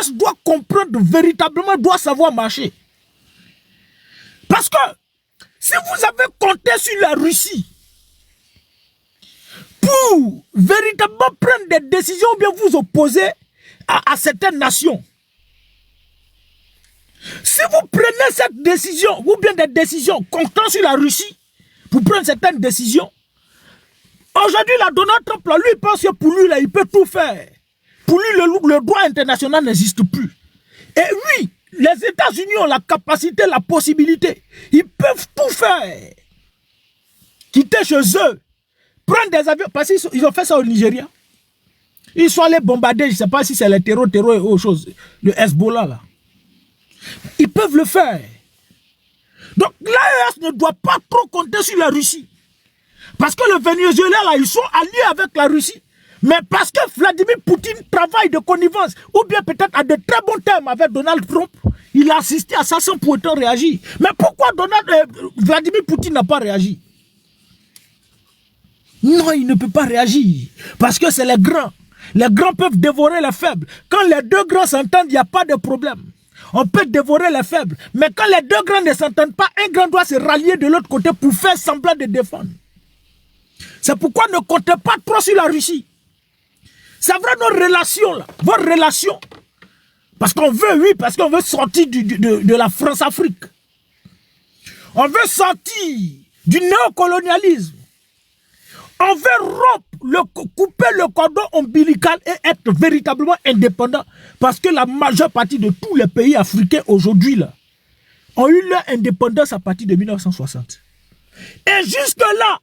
l'AES doit comprendre véritablement, doit savoir marcher. Parce que si vous avez compté sur la Russie pour véritablement prendre des décisions ou bien vous opposer à certaines nations, si vous prenez cette décision ou bien des décisions comptant sur la Russie pour prendre certaines décisions, aujourd'hui, la Donald Trump, là, lui, pense que pour lui, là, il peut tout faire. Pour lui, le droit international n'existe plus. Et oui, les États-Unis ont la capacité, la possibilité. Ils peuvent tout faire. Quitter chez eux, prendre des avions. Parce qu'ils ont fait ça au Nigeria. Ils sont allés bombarder, je ne sais pas si c'est le terreau et autre chose, le Hezbollah, là. Ils peuvent le faire. Donc, l'AES ne doit pas trop compter sur la Russie. Parce que le Venezuela, là, ils sont alliés avec la Russie. Mais parce que Vladimir Poutine travaille de connivence, ou bien peut-être à de très bons termes avec Donald Trump, il a assisté à ça sans pour autant réagir. Mais pourquoi Vladimir Poutine n'a pas réagi? Non, il ne peut pas réagir. Parce que c'est les grands. Les grands peuvent dévorer les faibles. Quand les deux grands s'entendent, il n'y a pas de problème. On peut dévorer les faibles. Mais quand les deux grands ne s'entendent pas, un grand doit se rallier de l'autre côté pour faire semblant de défendre. C'est pourquoi ne comptez pas trop sur la Russie. C'est vrai, nos relations, là, vos relations. Parce qu'on veut, oui, parce qu'on veut sortir de la France-Afrique. On veut sortir du néocolonialisme. On veut couper le cordon ombilical et être véritablement indépendant. Parce que la majeure partie de tous les pays africains aujourd'hui là ont eu leur indépendance à partir de 1960. Et jusque-là,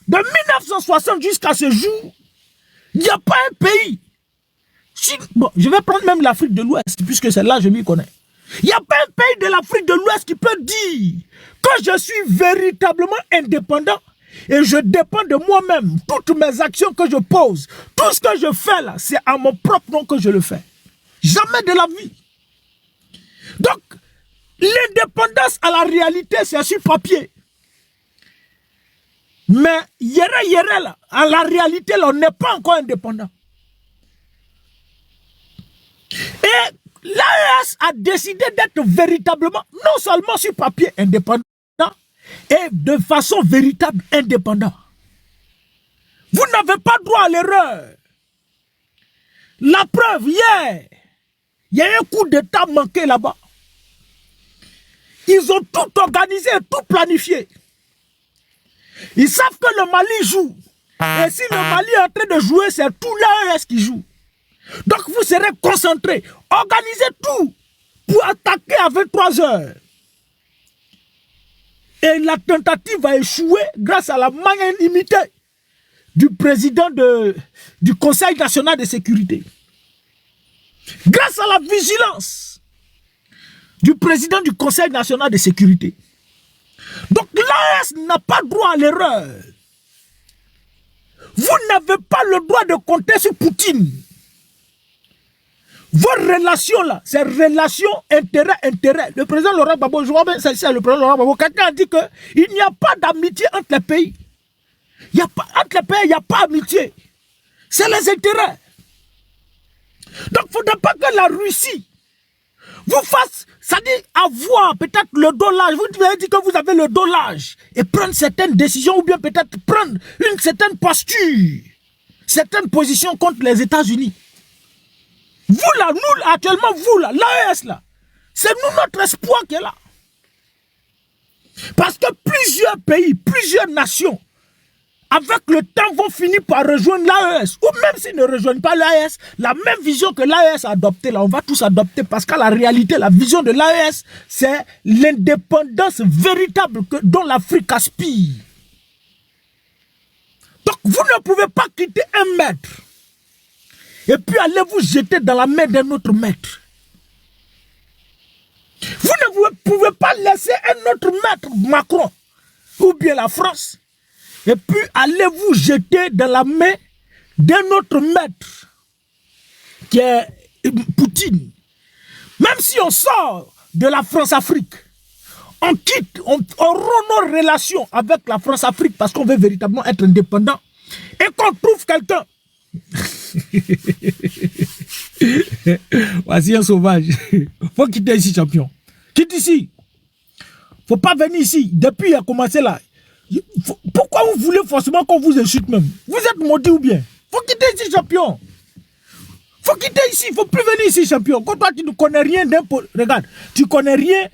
de 1960 jusqu'à ce jour, il n'y a pas un pays. Bon, je vais prendre même l'Afrique de l'Ouest, puisque celle-là, je m'y connais. Il n'y a pas un pays de l'Afrique de l'Ouest qui peut dire que je suis véritablement indépendant et je dépends de moi-même. Toutes mes actions que je pose, tout ce que je fais là, c'est à mon propre nom que je le fais. Jamais de la vie. Donc, l'indépendance à la réalité, c'est sur papier. Mais yere là, à la réalité, là, on n'est pas encore indépendant. Et l'AES a décidé d'être véritablement, non seulement sur papier indépendant, et de façon véritable indépendant. Vous n'avez pas droit à l'erreur. La preuve, hier, il y a un coup d'État manqué là-bas. Ils ont tout organisé, tout planifié. Ils savent que le Mali joue. Et si le Mali est en train de jouer, c'est tout l'AES qui joue. Donc vous serez concentrés. Organisez tout pour attaquer à 23 h. Et la tentative a échoué grâce à la magnanimité du président du Conseil national de sécurité. Grâce à la vigilance du président du Conseil national de sécurité. Donc l'AES n'a pas droit à l'erreur. Vous n'avez pas le droit de compter sur Poutine. Vos relations là, ces relations intérêt. Le président Laurent Gbagbo, je vois bien c'est le président Laurent Gbagbo, quelqu'un a dit qu'il n'y a pas d'amitié entre les pays. Entre les pays, il n'y a pas d'amitié. C'est les intérêts. Donc il ne faudrait pas que la Russie vous fasse, c'est-à-dire avoir peut-être le dollar. Vous avez dit que vous avez le dollar et prendre certaines décisions ou bien peut-être prendre une certaine posture, certaines positions contre les États-Unis. Vous là, nous actuellement, vous là, l'AES là, c'est nous notre espoir qui est là. Parce que plusieurs pays, plusieurs nations, avec le temps vont finir par rejoindre l'AES. Ou même s'ils ne rejoignent pas l'AES, la même vision que l'AES a adoptée là, on va tous adopter. Parce qu'à la réalité, la vision de l'AES, c'est l'indépendance véritable dont l'Afrique aspire. Donc vous ne pouvez pas quitter un maître et puis allez vous jeter dans la main d'un autre maître. Vous ne pouvez pas laisser un autre maître, Macron, ou bien la France, et puis allez vous jeter dans la main d'un autre maître, qui est Poutine. Même si on sort de la France-Afrique, on quitte, on rompt nos relations avec la France-Afrique parce qu'on veut véritablement être indépendant, et qu'on trouve quelqu'un Voici un sauvage. Faut quitter ici, champion. Quitte ici. Faut pas venir ici. Depuis il a commencé là. Pourquoi vous voulez forcément qu'on vous insulte même? Vous êtes maudit ou bien? Faut quitter ici, champion. Faut quitter ici. Faut plus venir ici, champion. Quand toi, tu ne connais rien d'un... Regarde, tu connais rien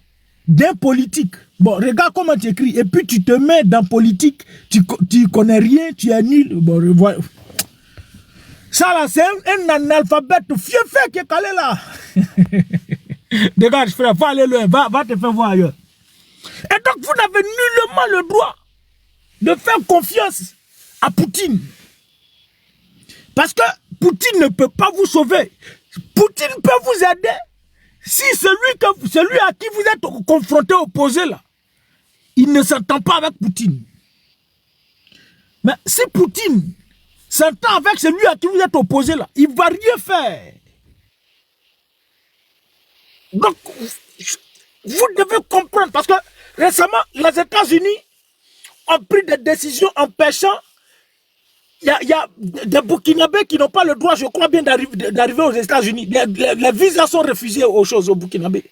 d'un politique. Bon, regarde comment tu écris. Et puis, tu te mets dans politique. Tu connais rien. Tu es nul. Bon, voilà. Ça, là, c'est un analphabète fiefé qui est calé là. Dégage, frère. Va aller loin. Va te faire voir ailleurs. Et donc, vous n'avez nullement le droit de faire confiance à Poutine. Parce que Poutine ne peut pas vous sauver. Poutine peut vous aider si celui à qui vous êtes confronté, opposé là, il ne s'entend pas avec Poutine. Mais si Poutine s'entend avec celui à qui vous êtes opposé là, il ne va rien faire. Donc, vous devez comprendre, parce que récemment, les États-Unis ont pris des décisions empêchant. Il y a des Burkinabés qui n'ont pas le droit, je crois bien, d'arriver aux États-Unis. Les visas sont refusés aux choses aux Burkinabés.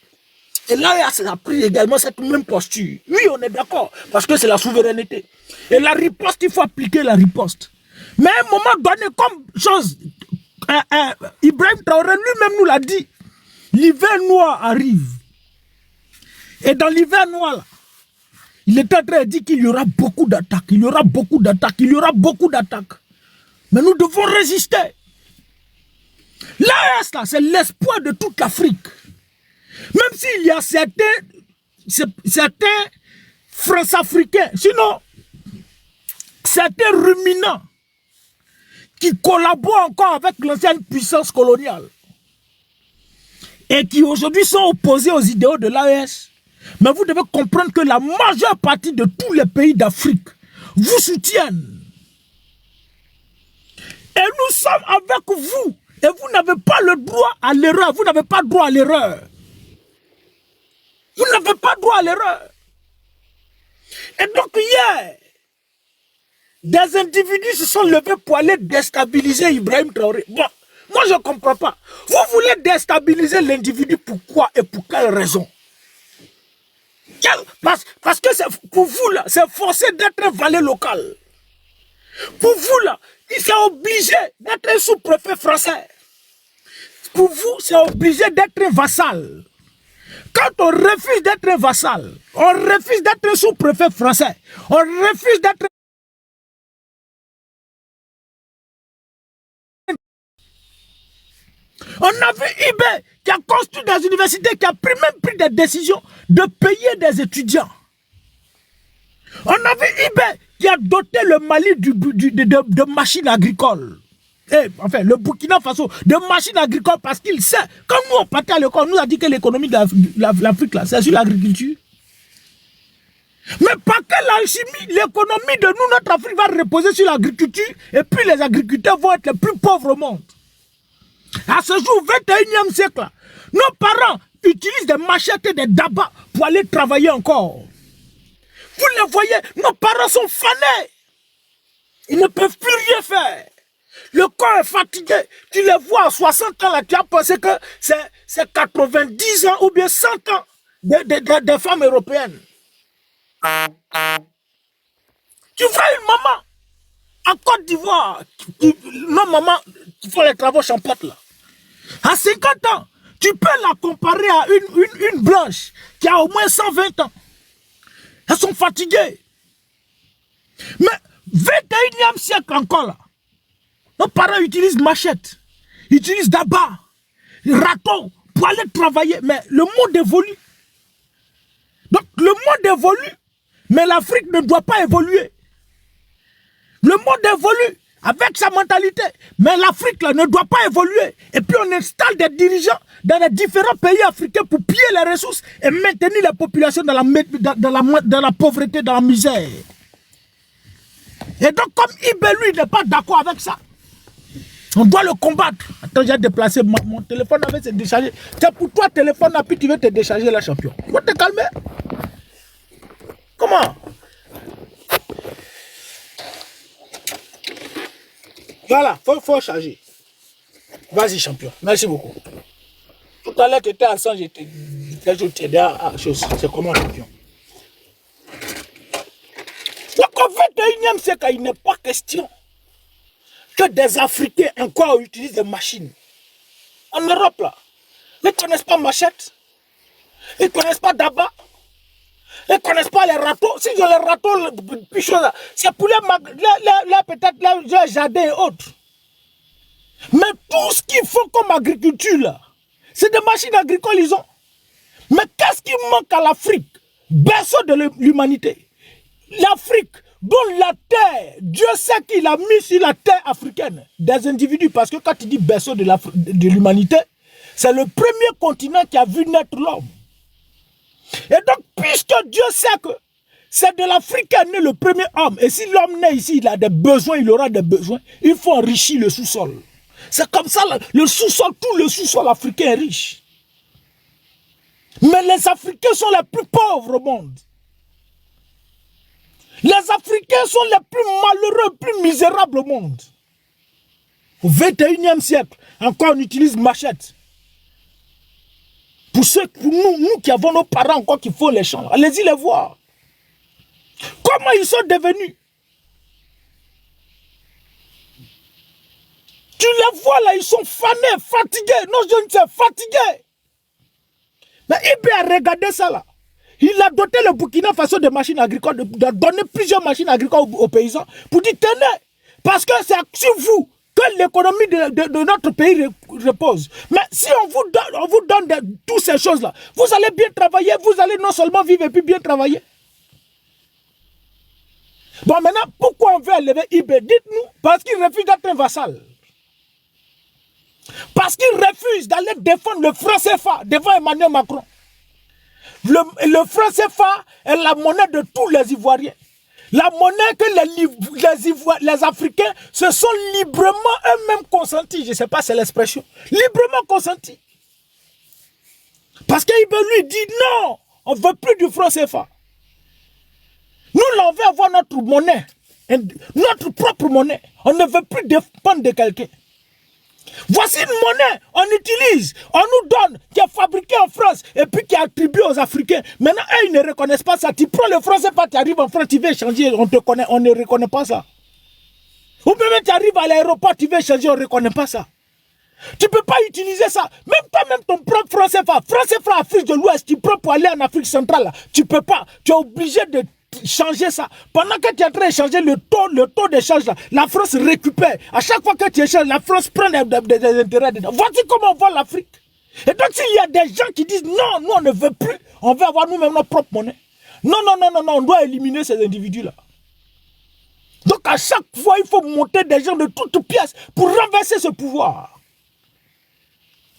Et là, ça a pris également cette même posture. Oui, on est d'accord, parce que c'est la souveraineté. Et la riposte, il faut appliquer la riposte. Mais à un moment donné, comme chose, Ibrahim Traoré lui-même nous l'a dit, l'hiver noir arrive. Et dans l'hiver noir, là, il est en train de dire qu'il y aura beaucoup d'attaques, il y aura beaucoup d'attaques, il y aura beaucoup d'attaques. Mais nous devons résister. L'AES, là, c'est l'espoir de toute l'Afrique. Même s'il y a certains France-Africains, sinon, certains ruminants qui collaborent encore avec l'ancienne puissance coloniale et qui aujourd'hui sont opposés aux idéaux de l'AES. Mais vous devez comprendre que la majeure partie de tous les pays d'Afrique vous soutiennent. Et nous sommes avec vous. Et vous n'avez pas le droit à l'erreur. Vous n'avez pas droit à l'erreur. Vous n'avez pas droit à l'erreur. Et donc hier, des individus se sont levés pour aller déstabiliser Ibrahim Traoré. Bon, moi je ne comprends pas. Vous voulez déstabiliser l'individu, pourquoi et pour quelle raison? Parce que pour vous là, c'est forcé d'être un valet local. Pour vous là, il s'est obligé d'être un sous-préfet français. Pour vous, c'est obligé d'être un vassal. Quand on refuse d'être un vassal, on refuse d'être un sous-préfet français, on refuse d'être... On avait IB qui a construit des universités, qui a même pris des décisions de payer des étudiants. On avait IB qui a doté le Mali de machines agricoles. Et, enfin, le Burkina Faso de machines agricoles parce qu'il sait, quand nous on partait à l'école, on nous a dit que l'économie de l'Afrique, c'est sur l'agriculture. Mais pas que l'alchimie, l'économie de nous, notre Afrique va reposer sur l'agriculture et puis les agriculteurs vont être les plus pauvres au monde. À ce jour, 21e siècle, nos parents utilisent des machettes et des dabas pour aller travailler encore. Vous les voyez, nos parents sont fanés. Ils ne peuvent plus rien faire. Le corps est fatigué. Tu les vois à 60 ans, là, tu as pensé que c'est 90 ans ou bien 100 ans des femmes européennes. Tu vois une maman en Côte d'Ivoire, nos mamans qui font les travaux champêtres là, à 50 ans, tu peux la comparer à une blanche qui a au moins 120 ans. Elles sont fatiguées. Mais 21e siècle encore là, nos parents utilisent machette, utilisent d'abat, râteau pour aller travailler. Mais le monde évolue. Donc le monde évolue, mais l'Afrique ne doit pas évoluer. Le monde évolue avec sa mentalité, mais l'Afrique ne doit pas évoluer. Et puis on installe des dirigeants dans les différents pays africains pour piller les ressources et maintenir la population dans la pauvreté, dans la misère. Et donc comme Ibé, lui, n'est pas d'accord avec ça, on doit le combattre. Attends, j'ai déplacé mon téléphone, avait se décharger. C'est pour toi, téléphone, et puis tu veux te décharger là, champion. Tu vas te calmer. Comment? Voilà, faut charger. Vas-y, champion. Merci beaucoup. Tout à l'heure, tu étais à 100, je t'aidais à chose. C'est comment, champion? Donc, au 21e siècle, il n'est pas question que des Africains encore utilisent des machines. En Europe, là, ils ne connaissent pas machette. Ils ne connaissent pas d'abat. Ils ne connaissent pas les râteaux. Si ils ont les râteaux, c'est pour peut-être les jardins et autres. Mais tout ce qu'ils font comme agriculture, là, c'est des machines agricoles, ils ont. Mais qu'est-ce qui manque à l'Afrique? Berceau de l'humanité. L'Afrique, dont la terre, Dieu sait qu'il a mis sur la terre africaine des individus. Parce que quand il dit berceau de l'humanité, c'est le premier continent qui a vu naître l'homme. Et donc, puisque Dieu sait que c'est de l'Afrique qu'est né le premier homme, et si l'homme naît ici, il a des besoins, il aura des besoins, il faut enrichir le sous-sol. C'est comme ça, le sous-sol, tout le sous-sol africain est riche. Mais les Africains sont les plus pauvres au monde. Les Africains sont les plus malheureux, plus misérables au monde. Au 21e siècle, encore on utilise machette. Pour nous qui avons nos parents encore qui font les champs, allez-y les voir. Comment ils sont devenus? Tu les vois là, ils sont fanés, fatigués. Non, je ne sais, fatigués. Mais Ibé a regardé ça là. Il a doté le Burkina Faso de machines agricoles, de donner plusieurs machines agricoles aux paysans pour dire tenez, parce que c'est sur vous que l'économie de notre pays repose. Mais si on vous donne toutes ces choses-là, vous allez bien travailler, vous allez non seulement vivre et puis bien travailler. Bon, maintenant, pourquoi on veut élever Ibé? Dites-nous, parce qu'il refuse d'être un vassal. Parce qu'il refuse d'aller défendre le franc CFA devant Emmanuel Macron. Le franc CFA est la monnaie de tous les Ivoiriens. La monnaie que les Africains se sont librement eux-mêmes consentis. Je ne sais pas, c'est l'expression. Librement consentis. Parce qu'il lui dit non, on ne veut plus du franc CFA. Nous, on veut avoir notre monnaie, notre propre monnaie. On ne veut plus dépendre de quelqu'un. Voici une monnaie, on utilise, on nous donne, qui est fabriquée en France et puis qui est attribuée aux Africains. Maintenant, eux, ils ne reconnaissent pas ça. Tu prends le franc CFA, tu arrives en France, tu veux échanger, on ne reconnaît pas ça. Ou même tu arrives à l'aéroport, tu veux échanger, on ne reconnaît pas ça. Tu ne peux pas utiliser ça. Même toi-même, ton propre franc CFA, Afrique de l'Ouest, tu prends pour aller en Afrique centrale, tu ne peux pas. Tu es obligé de changer ça. Pendant que tu es en train d'échanger le taux d'échange, la France récupère. À chaque fois que tu échanges, la France prend des intérêts dedans. Voici comment on voit l'Afrique. Et donc, s'il y a des gens qui disent non, nous on ne veut plus, on veut avoir nous-mêmes notre propre monnaie. Non, on doit éliminer ces individus-là. Donc, à chaque fois, il faut monter des gens de toutes pièces pour renverser ce pouvoir.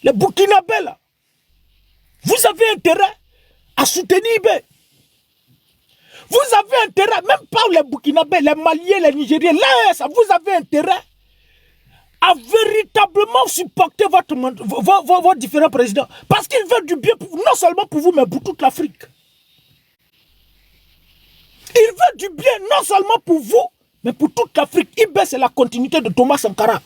Les Burkinabés, là, vous avez intérêt à soutenir Ibé. Vous avez intérêt, même pas les Burkinabés, les Maliens, les Nigériens, là, vous avez intérêt à véritablement supporter vos différents présidents. Parce qu'ils veulent du bien, non seulement pour vous, mais pour toute l'Afrique. Ils veulent du bien, non seulement pour vous, mais pour toute l'Afrique. Ibé, c'est la continuité de Thomas Sankara.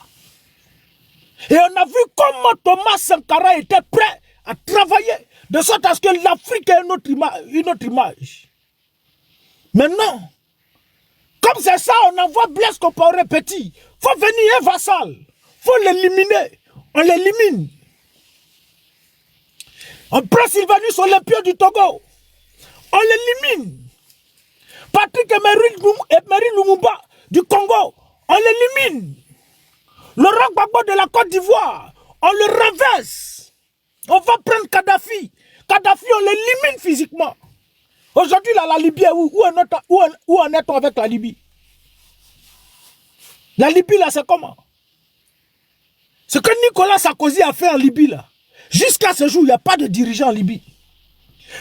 Et on a vu comment Thomas Sankara était prêt à travailler, de sorte à ce que l'Afrique ait une autre image. Maintenant, comme c'est ça, on envoie Blaise Compaoré petit. Il faut venir un vassal. Il faut l'éliminer. On l'élimine. On prend Sylvanus Olympio du Togo. On l'élimine. Patrick Emery Lumumba du Congo. On l'élimine. Laurent Gbagbo de la Côte d'Ivoire. On le renverse. On va prendre Kadhafi. Kadhafi, on l'élimine physiquement. Aujourd'hui, la Libye, où en est-on avec la Libye? La Libye, là, c'est comment? Ce que Nicolas Sarkozy a fait en Libye, là, jusqu'à ce jour, il n'y a pas de dirigeant en Libye.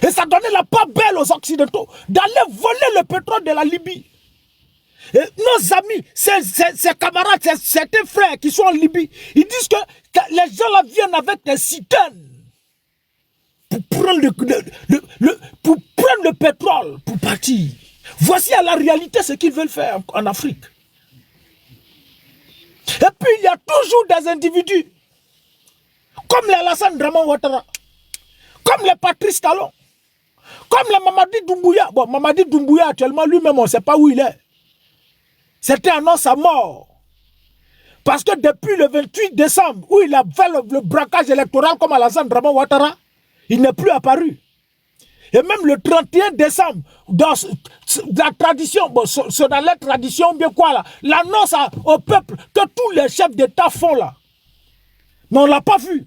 Et ça donnait la part belle aux Occidentaux d'aller voler le pétrole de la Libye. Et nos amis, ces camarades, certains frères qui sont en Libye, ils disent que les gens là viennent avec des citernes pour prendre le pétrole, pour partir. Voici à la réalité ce qu'ils veulent faire en Afrique. Et puis il y a toujours des individus Comme les Alassane Draman Ouattara, comme les Patrice Talon, comme les Mamadi Doumbouya. Bon, Mamadi Doumbouya, actuellement, lui-même, on ne sait pas où il est. C'était annonce à mort. Parce que depuis le 28 décembre, où il a fait le braquage électoral comme Alassane Draman Ouattara, il n'est plus apparu. Et même le 31 décembre, dans la tradition, bon, c'est dans la tradition, bien quoi là, l'annonce au peuple que tous les chefs d'État font là. Mais on ne l'a pas vu.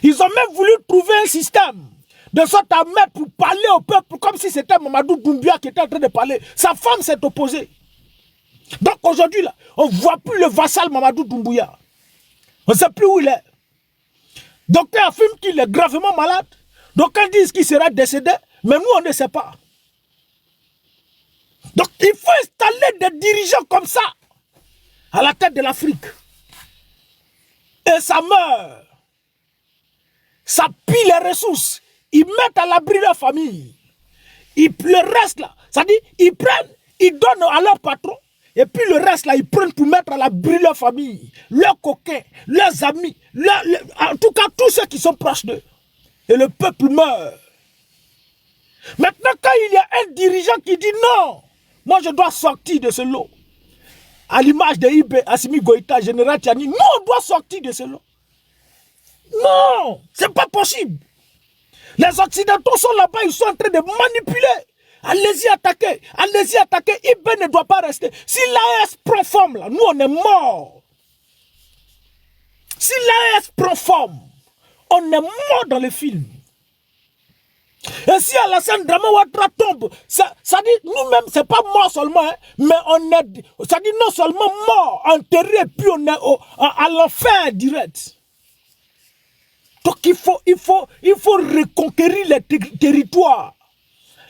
Ils ont même voulu trouver un système de sorte à mettre pour parler au peuple comme si c'était Mamadou Doumbouya qui était en train de parler. Sa femme s'est opposée. Donc aujourd'hui, là, on ne voit plus le vassal Mamadou Doumbouya. On ne sait plus où il est. Docteur affirme qu'il est gravement malade. Donc ils disent qu'il sera décédé, mais nous on ne sait pas. Donc il faut installer des dirigeants comme ça à la tête de l'Afrique. Et ça meurt. Ça pille les ressources. Ils mettent à l'abri leur famille. Le reste là, ça dit, ils prennent, ils donnent à leur patron. Et puis le reste là, ils prennent pour mettre à l'abri leur famille, leurs coquins, leurs amis, en tout cas tous ceux qui sont proches d'eux. Et le peuple meurt. Maintenant, quand il y a un dirigeant qui dit non, moi je dois sortir de ce lot. À l'image de Ibé, Assimi Goïta, Général Tiani, nous on doit sortir de ce lot. Non, c'est pas possible. Les Occidentaux sont là-bas, ils sont en train de manipuler. Allez-y attaquer, allez-y attaquer. Ibé ne doit pas rester. Si l'AES prend forme, là, nous on est morts. Si l'AES prend forme, on est mort dans le film. Et si Alassane Draman Ouattara tombe, ça dit nous-mêmes, c'est pas mort seulement, hein, mais on est, ça dit non seulement mort, enterré, puis on est à l'enfer direct. Donc il faut reconquérir les territoires,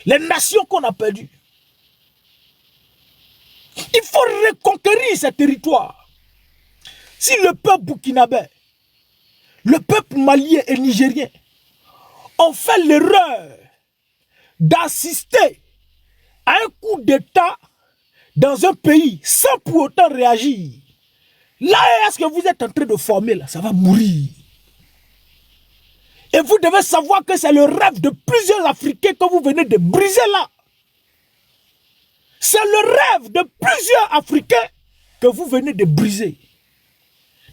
les nations qu'on a perdues. Il faut reconquérir ces territoires. Si le peuple burkinabé, le peuple malien et nigérien ont fait l'erreur d'assister à un coup d'État dans un pays sans pour autant réagir, là, est-ce que vous êtes en train de former là, ça va mourir. Et vous devez savoir que c'est le rêve de plusieurs Africains que vous venez de briser là. C'est le rêve de plusieurs Africains que vous venez de briser.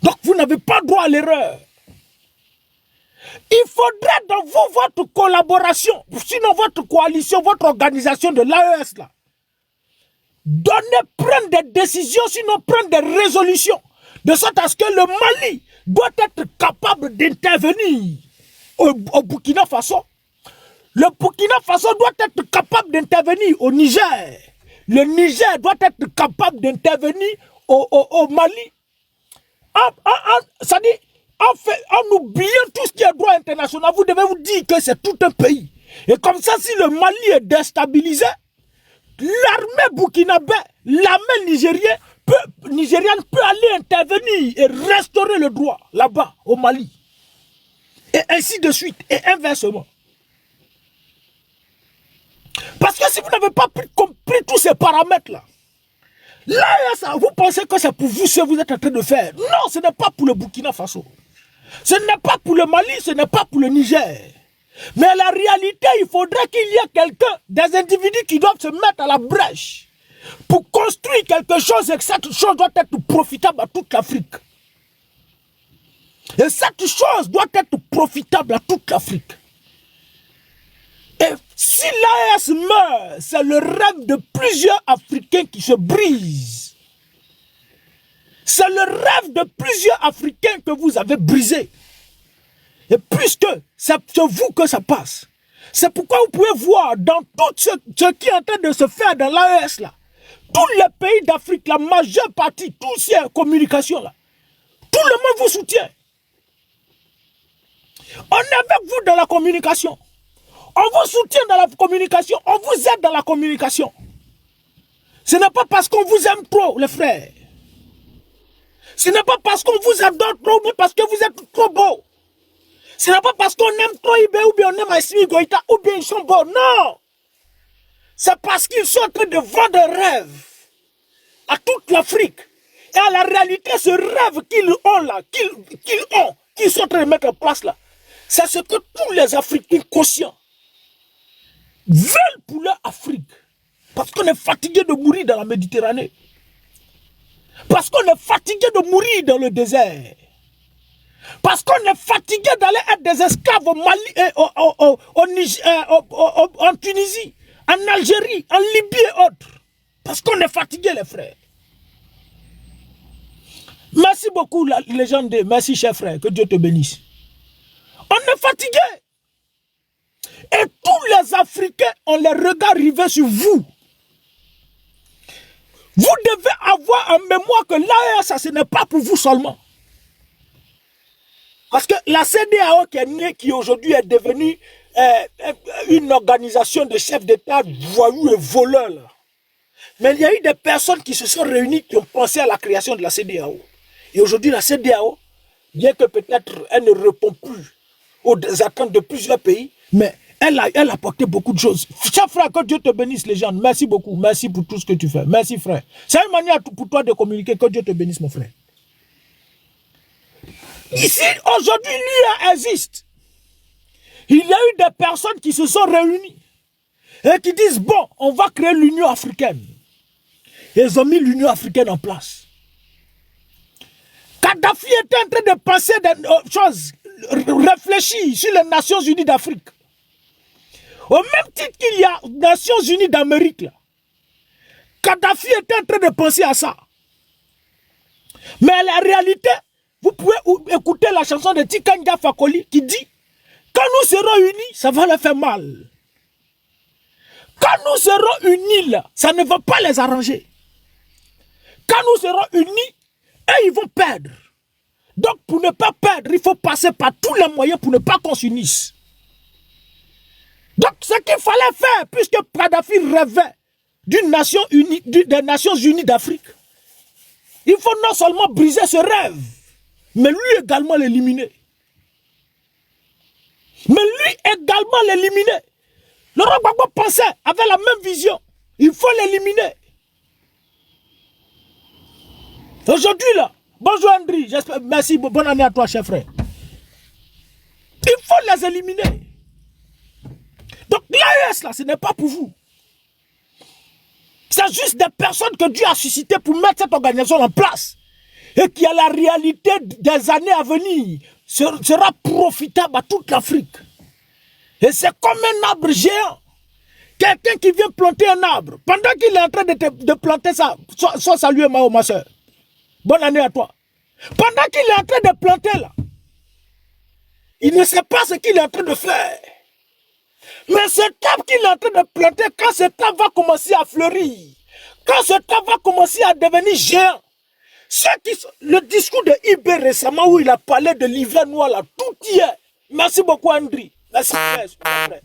Donc vous n'avez pas droit à l'erreur. Il faudrait dans vous, votre collaboration, sinon votre coalition, votre organisation de l'AES là, prendre des décisions, sinon prendre des résolutions, de sorte à ce que le Mali doit être capable d'intervenir au Burkina Faso. Le Burkina Faso doit être capable d'intervenir au Niger. Le Niger doit être capable d'intervenir au Mali. Ça dit, en oubliant tout ce qui est droit international, vous devez vous dire que c'est tout un pays. Et comme ça, si le Mali est déstabilisé, l'armée burkinabé, l'armée nigérienne peut aller intervenir et restaurer le droit là-bas, au Mali. Et ainsi de suite, et inversement. Parce que si vous n'avez pas compris tous ces paramètres-là, là, vous pensez que c'est pour vous ce que vous êtes en train de faire. Non, ce n'est pas pour le Burkina Faso. Ce n'est pas pour le Mali, ce n'est pas pour le Niger. Mais la réalité, il faudrait qu'il y ait quelqu'un, des individus qui doivent se mettre à la brèche pour construire quelque chose et que cette chose doit être profitable à toute l'Afrique. Et cette chose doit être profitable à toute l'Afrique. Et si l'AES meurt, c'est le rêve de plusieurs Africains qui se brise. C'est le rêve de plusieurs Africains que vous avez brisé. Et puisque c'est vous que ça passe, c'est pourquoi vous pouvez voir dans tout ce qui est en train de se faire dans l'AES là, tous les pays d'Afrique, la majeure partie, tous ces communications là, tout le monde vous soutient. On est avec vous dans la communication. On vous soutient dans la communication. On vous aide dans la communication. Ce n'est pas parce qu'on vous aime trop, les frères. Ce n'est pas parce qu'on vous adore trop, mais parce que vous êtes trop beau. Ce n'est pas parce qu'on aime trop Ibé ou bien on aime Assimi Goïta ou bien ils sont beaux. Non. C'est parce qu'ils sont en train de vendre un rêve à toute l'Afrique. Et à la réalité, ce rêve qu'ils ont là, qu'ils ont, qu'ils sont en train de mettre en place là, c'est ce que tous les Africains conscients veulent pour leur Afrique. Parce qu'on est fatigué de mourir dans la Méditerranée. Parce qu'on est fatigué de mourir dans le désert. Parce qu'on est fatigué d'aller être des esclaves au Mali, en Tunisie, en Algérie, en Libye et autres. Parce qu'on est fatigué, les frères. Merci beaucoup, la légende. Merci, cher frère. Que Dieu te bénisse. On est fatigué. Et tous les Africains ont les regards rivés sur vous. Vous devez avoir en mémoire que l'AES, ce n'est pas pour vous seulement. Parce que la CEDEAO qui est née, qui aujourd'hui est devenue une organisation de chefs d'État voyous et voleurs. Là. Mais il y a eu des personnes qui se sont réunies, qui ont pensé à la création de la CEDEAO. Et aujourd'hui, la CEDEAO, bien que peut-être elle ne répond plus aux attentes de plusieurs pays, mais elle a apporté beaucoup de choses. Cher frère, que Dieu te bénisse, les gens. Merci beaucoup. Merci pour tout ce que tu fais. Merci, frère. C'est une manière pour toi de communiquer. Que Dieu te bénisse, mon frère. Ici, aujourd'hui, l'UA existe. Il y a eu des personnes qui se sont réunies et qui disent, bon, on va créer l'Union africaine. Et ils ont mis l'Union africaine en place. Kadhafi était en train de penser des choses, réfléchir sur les Nations Unies d'Afrique. Au même titre qu'il y a Nations Unies d'Amérique, Kadhafi était en train de penser à ça. Mais la réalité, vous pouvez écouter la chanson de Tikanga Fakoli qui dit « Quand nous serons unis, ça va leur faire mal. Quand nous serons unis, là, ça ne va pas les arranger. Quand nous serons unis, et ils vont perdre. Donc, pour ne pas perdre, il faut passer par tous les moyens pour ne pas qu'on s'unisse. Donc, ce qu'il fallait faire, puisque Kadhafi rêvait d'une nation unie, des Nations Unies d'Afrique, il faut non seulement briser ce rêve, mais lui également l'éliminer. Mais lui également l'éliminer. Laurent Gbagbo pensait, avait la même vision. Il faut l'éliminer. Aujourd'hui, là, bonjour Andri, merci, bonne année à toi, cher frère. Il faut les éliminer. Donc l'AES, là, ce n'est pas pour vous. C'est juste des personnes que Dieu a suscitées pour mettre cette organisation en place. Et qui, à la réalité des années à venir, sera profitable à toute l'Afrique. Et c'est comme un arbre géant. Quelqu'un qui vient planter un arbre, pendant qu'il est en train de planter ça, soit salué Mao, ma soeur. Bonne année à toi. Pendant qu'il est en train de planter là, il ne sait pas ce qu'il est en train de faire. Mais cet arbre qu'il est en train de planter, quand cet arbre va commencer à fleurir, quand cet arbre va commencer à devenir géant, le discours de Ibé récemment où il a parlé de l'hiver noir là, tout y est. Merci beaucoup Andri. Merci frère.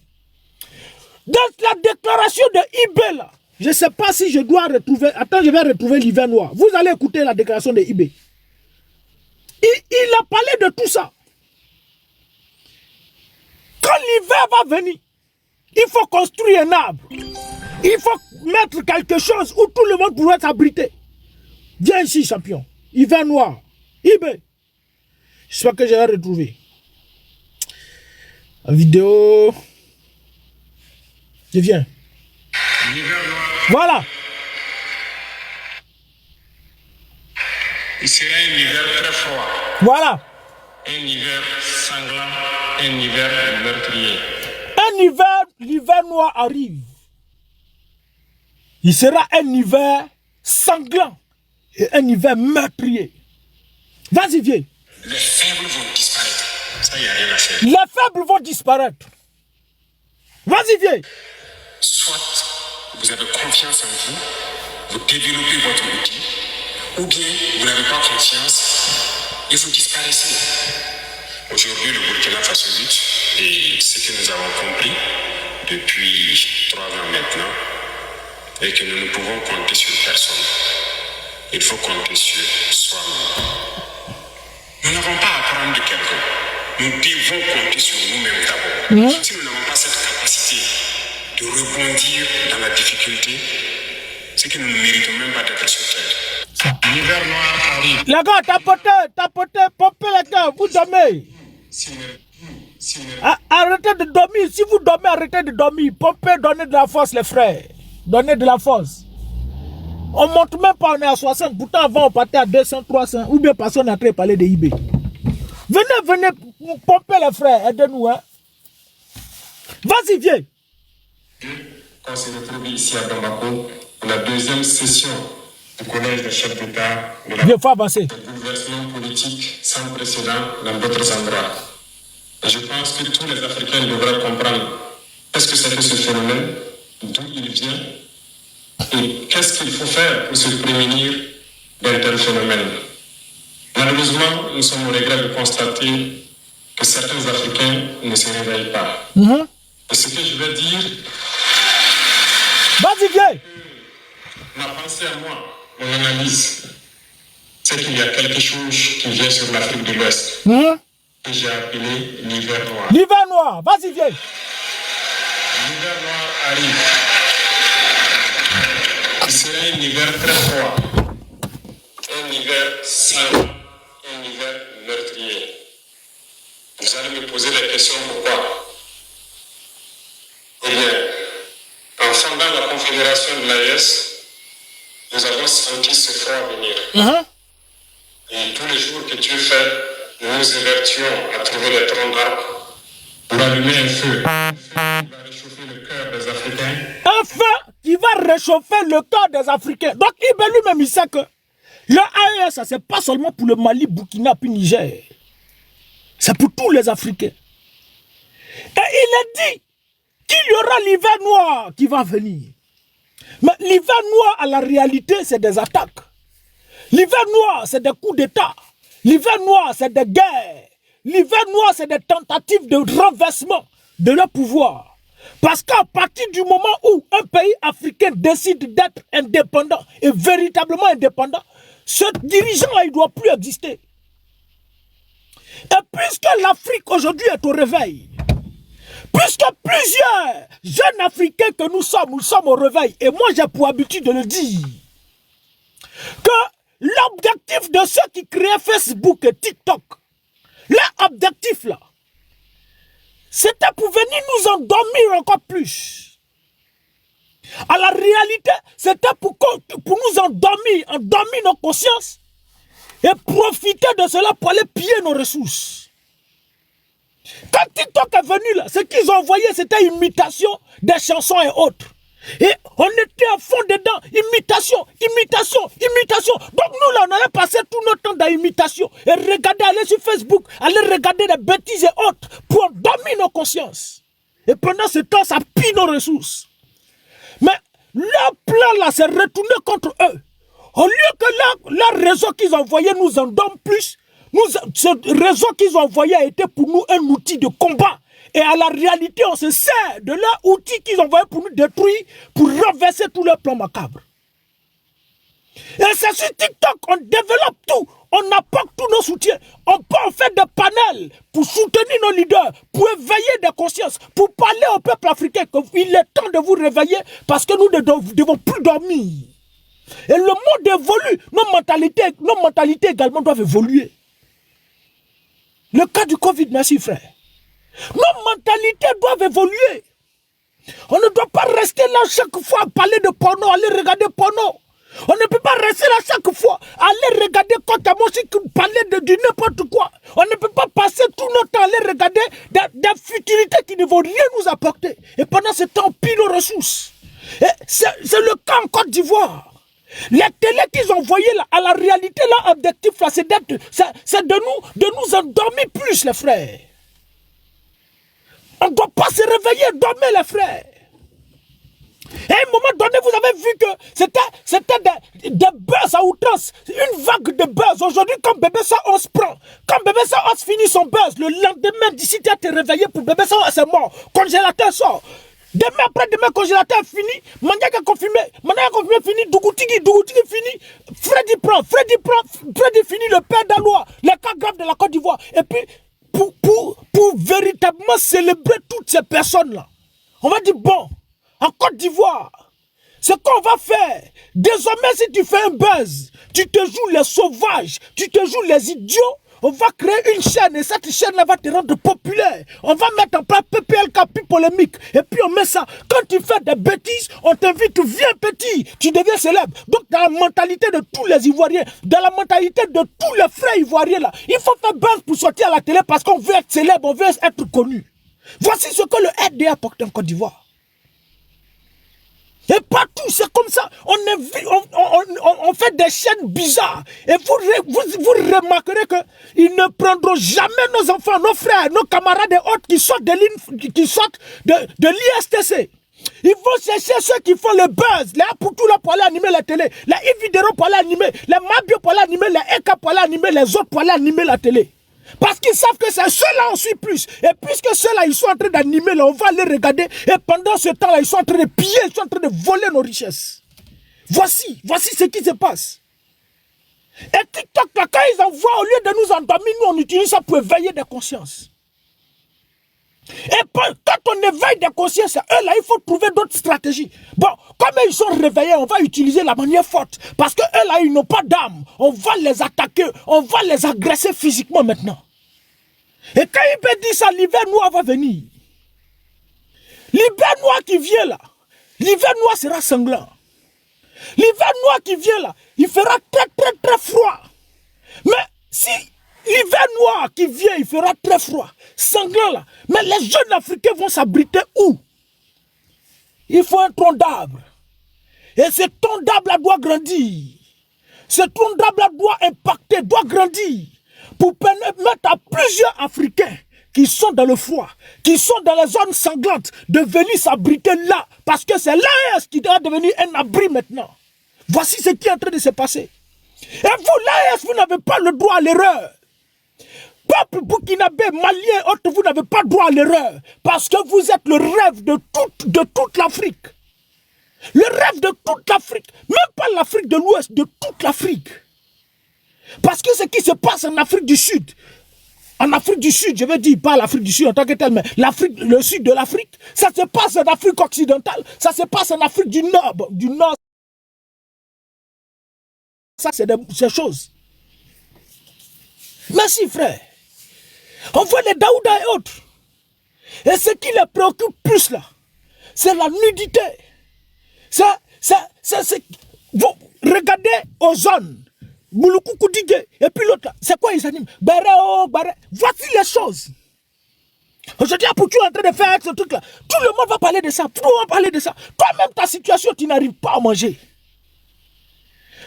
Dans la déclaration de Ibé là, je ne sais pas si je dois retrouver, attends je vais retrouver l'hiver noir. Vous allez écouter la déclaration de Ibé. Il a parlé de tout ça. Quand l'hiver va venir, il faut construire un arbre. Il faut mettre quelque chose où tout le monde pourrait s'abriter. Viens ici, champion. Hiver noir. Ibé. J'espère que je vais retrouver. La vidéo. Je viens. Voilà. Il sera un hiver très froid. Voilà. Un hiver sanglant, un hiver meurtrier. Un hiver, l'hiver noir arrive. Il sera un hiver sanglant et un hiver meurtrier. Vas-y, viens. Les faibles vont disparaître. Ça, il n'y a rien à faire. Les faibles vont disparaître. Vas-y, viens. Soit vous avez confiance en vous, vous développez votre outil, ou bien vous n'avez pas confiance et vous disparaissez. Aujourd'hui, le Burkina Faso lutte, et ce que nous avons compris depuis 3 ans maintenant, est que nous ne pouvons compter sur personne. Il faut compter sur soi-même. Nous n'avons pas à apprendre de quelqu'un. Nous devons compter sur nous-mêmes d'abord. Si nous n'avons pas cette capacité de rebondir dans la difficulté, c'est que nous ne méritons même pas d'être sur terre. L'hiver noir arrive. Les gars, tapotez, pompez les gars, vous dormez. Arrêtez de dormir. Si vous dormez, arrêtez de dormir. Pompez, donnez de la force, les frères. Donnez de la force. On ne monte même pas, on est à 60. Pourtant, avant, on partait à 200, 300. Ou bien personne n'a très parlé de IB. Venez, pomper les frères. Aidez-nous. Hein. Vas-y, viens. Quand on s'est retrouvé ici à Bamako, pour la deuxième session du collège des chefs d'État de la bouleversement politique sans précédent dans d'autres endroits. Et je pense que tous les Africains devraient comprendre qu'est-ce que c'est que ce phénomène, d'où il vient, et qu'est-ce qu'il faut faire pour se prémunir d'un tel phénomène. Malheureusement, nous sommes au regret de constater que certains Africains ne se réveillent pas. Et ce que je veux dire, vas-y, viens. Ma pensée à moi, mon analyse, c'est qu'il y a quelque chose qui vient sur l'Afrique de l'Ouest, que j'ai appelé l'hiver noir. L'hiver noir, vas-y, viens. L'hiver noir arrive. Il sera un hiver très froid, un hiver sanglant, un hiver meurtrier. Vous allez me poser la question pourquoi? Eh bien, en fondant la Confédération de l'AES, nous avons senti ce froid venir. Et tous les jours que Dieu fait, nous nous évertuons à trouver les troncs d'arbres pour allumer un feu qui va réchauffer le cœur des Africains. Un feu qui va réchauffer le cœur des Africains. Donc, il lui-même, il sait que le AES, c'est pas seulement pour le Mali, Burkina, puis Niger. C'est pour tous les Africains. Et il a dit qu'il y aura l'hiver noir qui va venir. Mais l'hiver noir, à la réalité, c'est des attaques. L'hiver noir, c'est des coups d'État. L'hiver noir, c'est des guerres. L'hiver noir, c'est des tentatives de renversement de leur pouvoir. Parce qu'à partir du moment où un pays africain décide d'être indépendant et véritablement indépendant, ce dirigeant-là, il ne doit plus exister. Et puisque l'Afrique aujourd'hui est au réveil, puisque plusieurs jeunes Africains que nous sommes au réveil, et moi j'ai pour habitude de le dire, que l'objectif de ceux qui créaient Facebook et TikTok, leur objectif là, c'était pour venir nous endormir encore plus. À la réalité, c'était pour nous endormir nos consciences et profiter de cela pour aller piller nos ressources. Quand TikTok est venu là, ce qu'ils ont envoyé, c'était imitation des chansons et autres. Et on était à fond dedans, imitation. Donc nous là, on allait passer tout notre temps dans l'imitation. Et regarder, aller sur Facebook, aller regarder des bêtises et autres pour endormir nos consciences. Et pendant ce temps, ça pille nos ressources. Mais leur plan là, c'est retourné contre eux. Au lieu que leur réseau qu'ils envoyaient nous endorme plus, ce réseau qu'ils ont envoyé a été pour nous un outil de combat. Et à la réalité, on se sert de leur outil qu'ils ont envoyé pour nous détruire, pour renverser tout leur plan macabre. Et c'est sur TikTok, on développe tout, on apporte tous nos soutiens, on fait des panels pour soutenir nos leaders, pour éveiller des consciences, pour parler au peuple africain qu'il est temps de vous réveiller parce que nous ne devons plus dormir. Et le monde évolue, nos mentalités également doivent évoluer. Le cas du Covid, merci frère. Nos mentalités doivent évoluer. On ne doit pas rester là chaque fois à parler de porno, aller regarder porno. On ne peut pas rester là chaque fois, aller regarder quand à parler de n'importe quoi. On ne peut pas passer tout notre temps à aller regarder des futilités qui ne vont rien nous apporter. Et pendant ce temps, on pille nos ressources. C'est le cas en Côte d'Ivoire. Les télés qu'ils ont envoyées là, à la réalité, là, objectif là, c'est de nous endormir plus, les frères. On ne doit pas se réveiller, dormir, les frères. Et à un moment donné, vous avez vu que c'était des buzz à outrance, une vague de buzz. Aujourd'hui, quand Bébé 111 prend, quand Bébé 111 finit son buzz, le lendemain, d'ici tu as été réveillé pour Bébé 111, c'est mort. Congélateur sort. Demain, après-demain, congélateur fini, Mandiaga confirmé, fini, Dougoutigi fini, Freddy fini, le père d'Alois, les cas graves de la Côte d'Ivoire. Et puis, pour véritablement célébrer toutes ces personnes-là, on va dire, bon, en Côte d'Ivoire, Ce qu'on va faire, désormais si tu fais un buzz, tu te joues les sauvages, tu te joues les idiots, on va créer une chaîne et cette chaîne-là va te rendre populaire. On va mettre en place PPLK, plus polémique. Et puis on met ça. Quand tu fais des bêtises, on t'invite, tu viens petit, tu deviens célèbre. Donc dans la mentalité de tous les Ivoiriens, dans la mentalité de tous les frères Ivoiriens là, il faut faire buzz pour sortir à la télé parce qu'on veut être célèbre, on veut être connu. Voici ce que le RDA apporte en Côte d'Ivoire. Et partout, c'est comme ça. On fait des chaînes bizarres. Et vous remarquerez qu'ils ne prendront jamais nos enfants, nos frères, nos camarades et autres qui sortent de l'ISTC. Ils vont chercher ceux qui font le buzz. Les Apoutou là pour aller animer la télé. Les Ividero pour aller animer. Les Mabio pour aller animer. Les Eka pour aller animer. Les autres pour aller animer la télé. Parce qu'ils savent que c'est ceux-là on suit plus. Et puisque ceux-là, ils sont en train d'animer, là, on va les regarder. Et pendant ce temps-là, ils sont en train de piller, ils sont en train de voler nos richesses. Voici ce qui se passe. Et TikTok, là, quand ils envoient, au lieu de nous endormir, nous, on utilise ça pour éveiller des consciences. Et quand on éveille des consciences, eux, là, il faut trouver d'autres stratégies. Bon, comme ils sont réveillés, on va utiliser la manière forte. Parce que eux, là, ils n'ont pas d'âme. On va les attaquer, on va les agresser physiquement maintenant. Et quand il peut dire ça, l'hiver noir va venir. L'hiver noir qui vient là, l'hiver noir sera sanglant. L'hiver noir qui vient là, il fera très très très froid. Mais si l'hiver noir qui vient, il fera très froid, sanglant là. Mais les jeunes Africains vont s'abriter où? Il faut un tronc d'arbre. Et ce tronc d'arbre là doit grandir. Ce tronc d'arbre là doit impacter, doit grandir. Pour permettre à plusieurs Africains qui sont dans le froid, qui sont dans les zones sanglantes, de venir s'abriter là. Parce que c'est l'AES qui doit devenir un abri maintenant. Voici ce qui est en train de se passer. Et vous, l'AES, vous n'avez pas le droit à l'erreur. Peuple burkinabé, malien, autres, vous n'avez pas droit à l'erreur. Parce que vous êtes le rêve de toute l'Afrique. Le rêve de toute l'Afrique. Même pas l'Afrique de l'Ouest, de toute l'Afrique. Parce que ce qui se passe en Afrique du Sud, je veux dire pas l'Afrique du Sud en tant que tel, mais le sud de l'Afrique, ça se passe en Afrique occidentale, ça se passe en Afrique du Nord. Ça, c'est des choses. Merci, frère. On voit les Daouda et autres. Et ce qui les préoccupe plus là, c'est la nudité. Vous regardez aux zones. Et puis l'autre là, c'est quoi ils animent? Voici les choses. Aujourd'hui, Apoutou est en train de faire ce truc là. Tout le monde va parler de ça. Tout le monde va parler de ça. Toi-même, ta situation, tu n'arrives pas à manger.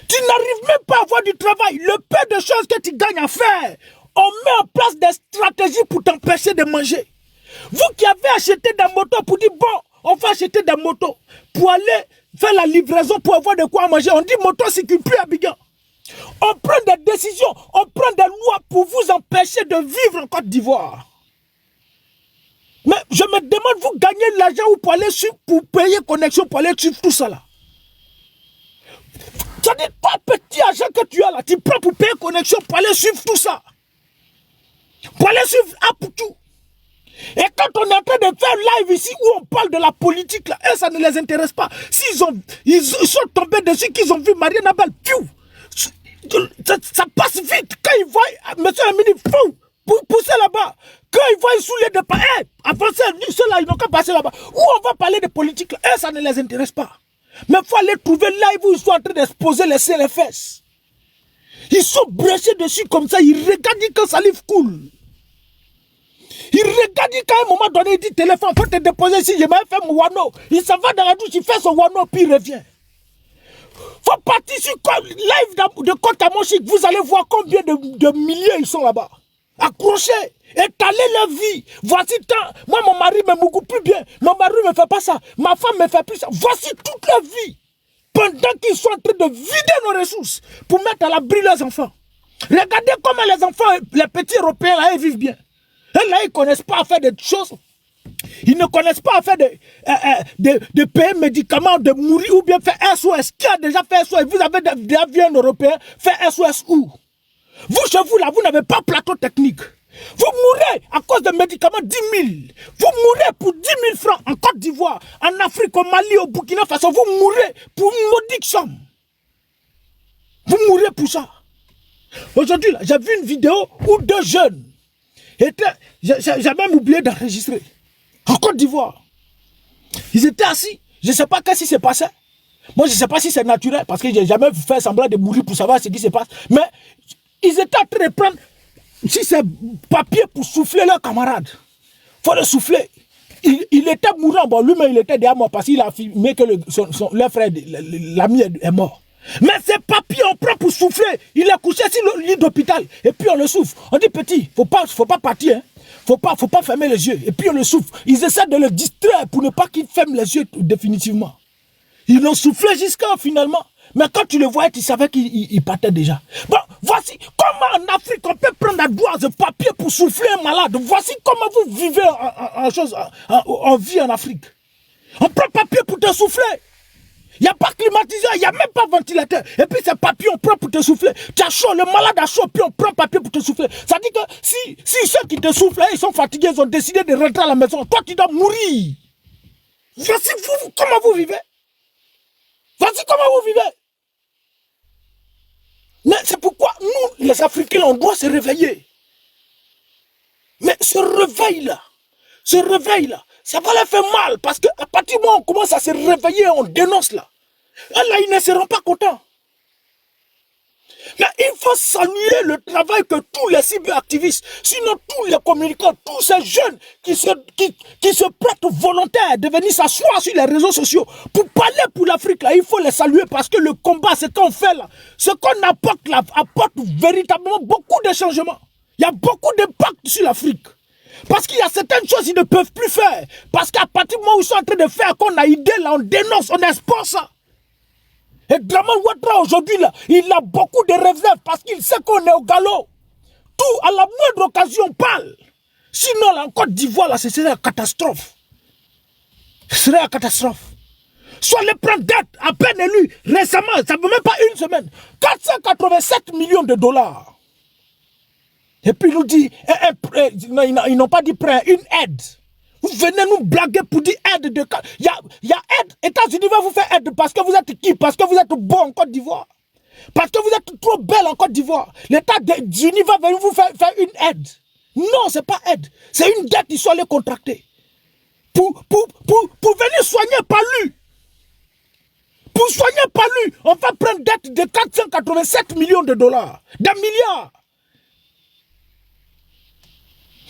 Tu n'arrives même pas à avoir du travail. Le peu de choses que tu gagnes à faire, on met en place des stratégies pour t'empêcher de manger. Vous qui avez acheté des motos pour dire, bon, on va acheter des motos pour aller faire la livraison pour avoir de quoi manger. On dit, moto circule plus à Abidjan. On prend des décisions, on prend des lois pour vous empêcher de vivre en Côte d'Ivoire. Mais je me demande, vous gagnez l'argent ou pour aller suivre, pour payer connexion, pour aller suivre tout ça là. C'est-à-dire, toi, petit argent que tu as là, tu prends pour payer connexion, pour aller suivre tout ça. Pour aller suivre Apoutou. Et quand on est en train de faire live ici, où on parle de la politique là, ça ne les intéresse pas. Ils sont tombés dessus, qu'ils ont vu Marianne Abel, ça passe vite. Quand ils voient M. Amini, pour pousser là-bas. Quand ils voient sous les départ, avancez, ceux-là, ils n'ont qu'à passer là-bas. Où on va parler de politique là, ça ne les intéresse pas. Mais il faut aller trouver live où ils sont en train d'exposer les CLFS. Ils sont bréchés dessus comme ça, ils regardent quand ça livre cool. Ils regardent quand à un moment donné, il dit téléphone, faut te déposer ici, je vais faire mon wano. Il s'en va dans la douche, il fait son wano, puis il revient. Faut partir sur live de Côte à Montchique, vous allez voir combien de milliers ils sont là-bas. Accrochés, étaler leur vie. Voici tant. Moi, mon mari me beaucoup plus bien. Mon mari ne me fait pas ça. Ma femme me fait plus ça. Voici toute leur vie. Pendant qu'ils sont en train de vider nos ressources pour mettre à l'abri leurs enfants. Regardez comment les enfants, les petits Européens, là, ils vivent bien. Et là, ils ne connaissent pas à faire des choses. Ils ne connaissent pas à faire de payer médicaments, de mourir ou bien faire SOS. Qui a déjà fait SOS? Vous avez des avions européens, fait SOS où? Vous, chez vous, là, vous n'avez pas plateau technique. Vous mourrez à cause de médicaments 10 000. Vous mourrez pour 10 000 francs en Côte d'Ivoire, en Afrique, au Mali, au Burkina Faso. Vous mourrez pour une modique somme. Vous mourrez pour ça. Aujourd'hui, j'ai vu une vidéo où 2 jeunes étaient... J'ai même oublié d'enregistrer. En Côte d'Ivoire. Ils étaient assis. Je ne sais pas qu'est-ce qui s'est passé. Moi, je ne sais pas si c'est naturel, parce que je n'ai jamais fait semblant de mourir pour savoir ce qui se passe. Mais ils étaient en train de prendre, si c'est papier pour souffler leurs camarades. Il faut le souffler. Il était mourant. Bon, lui-même, il était derrière moi parce qu'il a filmé que leur frère, l'ami est mort. Mais ces papiers, on prend pour souffler. Il est couché sur le lit d'hôpital. Et puis on le souffle. On dit, petit, faut pas partir. Hein. Faut pas fermer les yeux. Et puis on le souffle. Ils essaient de le distraire pour ne pas qu'il ferme les yeux définitivement. Ils l'ont soufflé jusqu'à finalement. Mais quand tu le voyais, tu savais qu'il partait déjà. Bon, voici comment en Afrique on peut prendre la doigt de papier pour souffler un malade. Voici comment vous vivez en vie en Afrique. On prend papier pour te souffler. Il n'y a pas climatiseur, il n'y a même pas ventilateur. Et puis ces papiers, on prend pour te souffler. Tu as chaud, le malade a chaud, puis on prend papier pour te souffler. Ça dit que si ceux qui te soufflent, ils sont fatigués, ils ont décidé de rentrer à la maison, toi tu dois mourir. Voici vous, comment vous vivez. Voici comment vous vivez. Mais c'est pourquoi nous, les Africains, on doit se réveiller. Mais ce réveil-là, ça va leur faire mal. Parce qu'à partir du moment où on commence à se réveiller, on dénonce là. Là, ils ne seront pas contents. Mais il faut saluer le travail que tous les cyberactivistes, sinon tous les communicants, tous ces jeunes qui se prêtent volontaires de venir s'asseoir sur les réseaux sociaux pour parler pour l'Afrique, là, il faut les saluer parce que le combat, ce qu'on fait là, ce qu'on apporte là, apporte véritablement beaucoup de changements. Il y a beaucoup d'impact sur l'Afrique. Parce qu'il y a certaines choses qu'ils ne peuvent plus faire. Parce qu'à partir du moment où ils sont en train de faire, qu'on a idée là, on dénonce, on expose ça. Et Draman Ouattara aujourd'hui, là, il a beaucoup de réserves parce qu'il sait qu'on est au galop. Tout, à la moindre occasion, on parle. Sinon, là, en Côte d'Ivoire, là, ce serait une catastrophe. Ce serait une catastrophe. Soit les prendre dette, à peine élu, récemment, ça ne peut même pas une semaine. 487 millions de dollars. Et puis, il nous dit, ils n'ont pas dit prêt, une aide. Vous venez nous blaguer pour dire aide de... Il y a aide. États-Unis va vous faire aide parce que vous êtes qui? Parce que vous êtes beau en Côte d'Ivoire. Parce que vous êtes trop belle en Côte d'Ivoire. L'État-Unis va venir vous faire une aide. Non, ce n'est pas aide. C'est une dette qu'ils sont allés contracter. Pour venir soigner par lui. Pour soigner par lui, on va prendre dette de 487 millions de dollars. D'un milliard.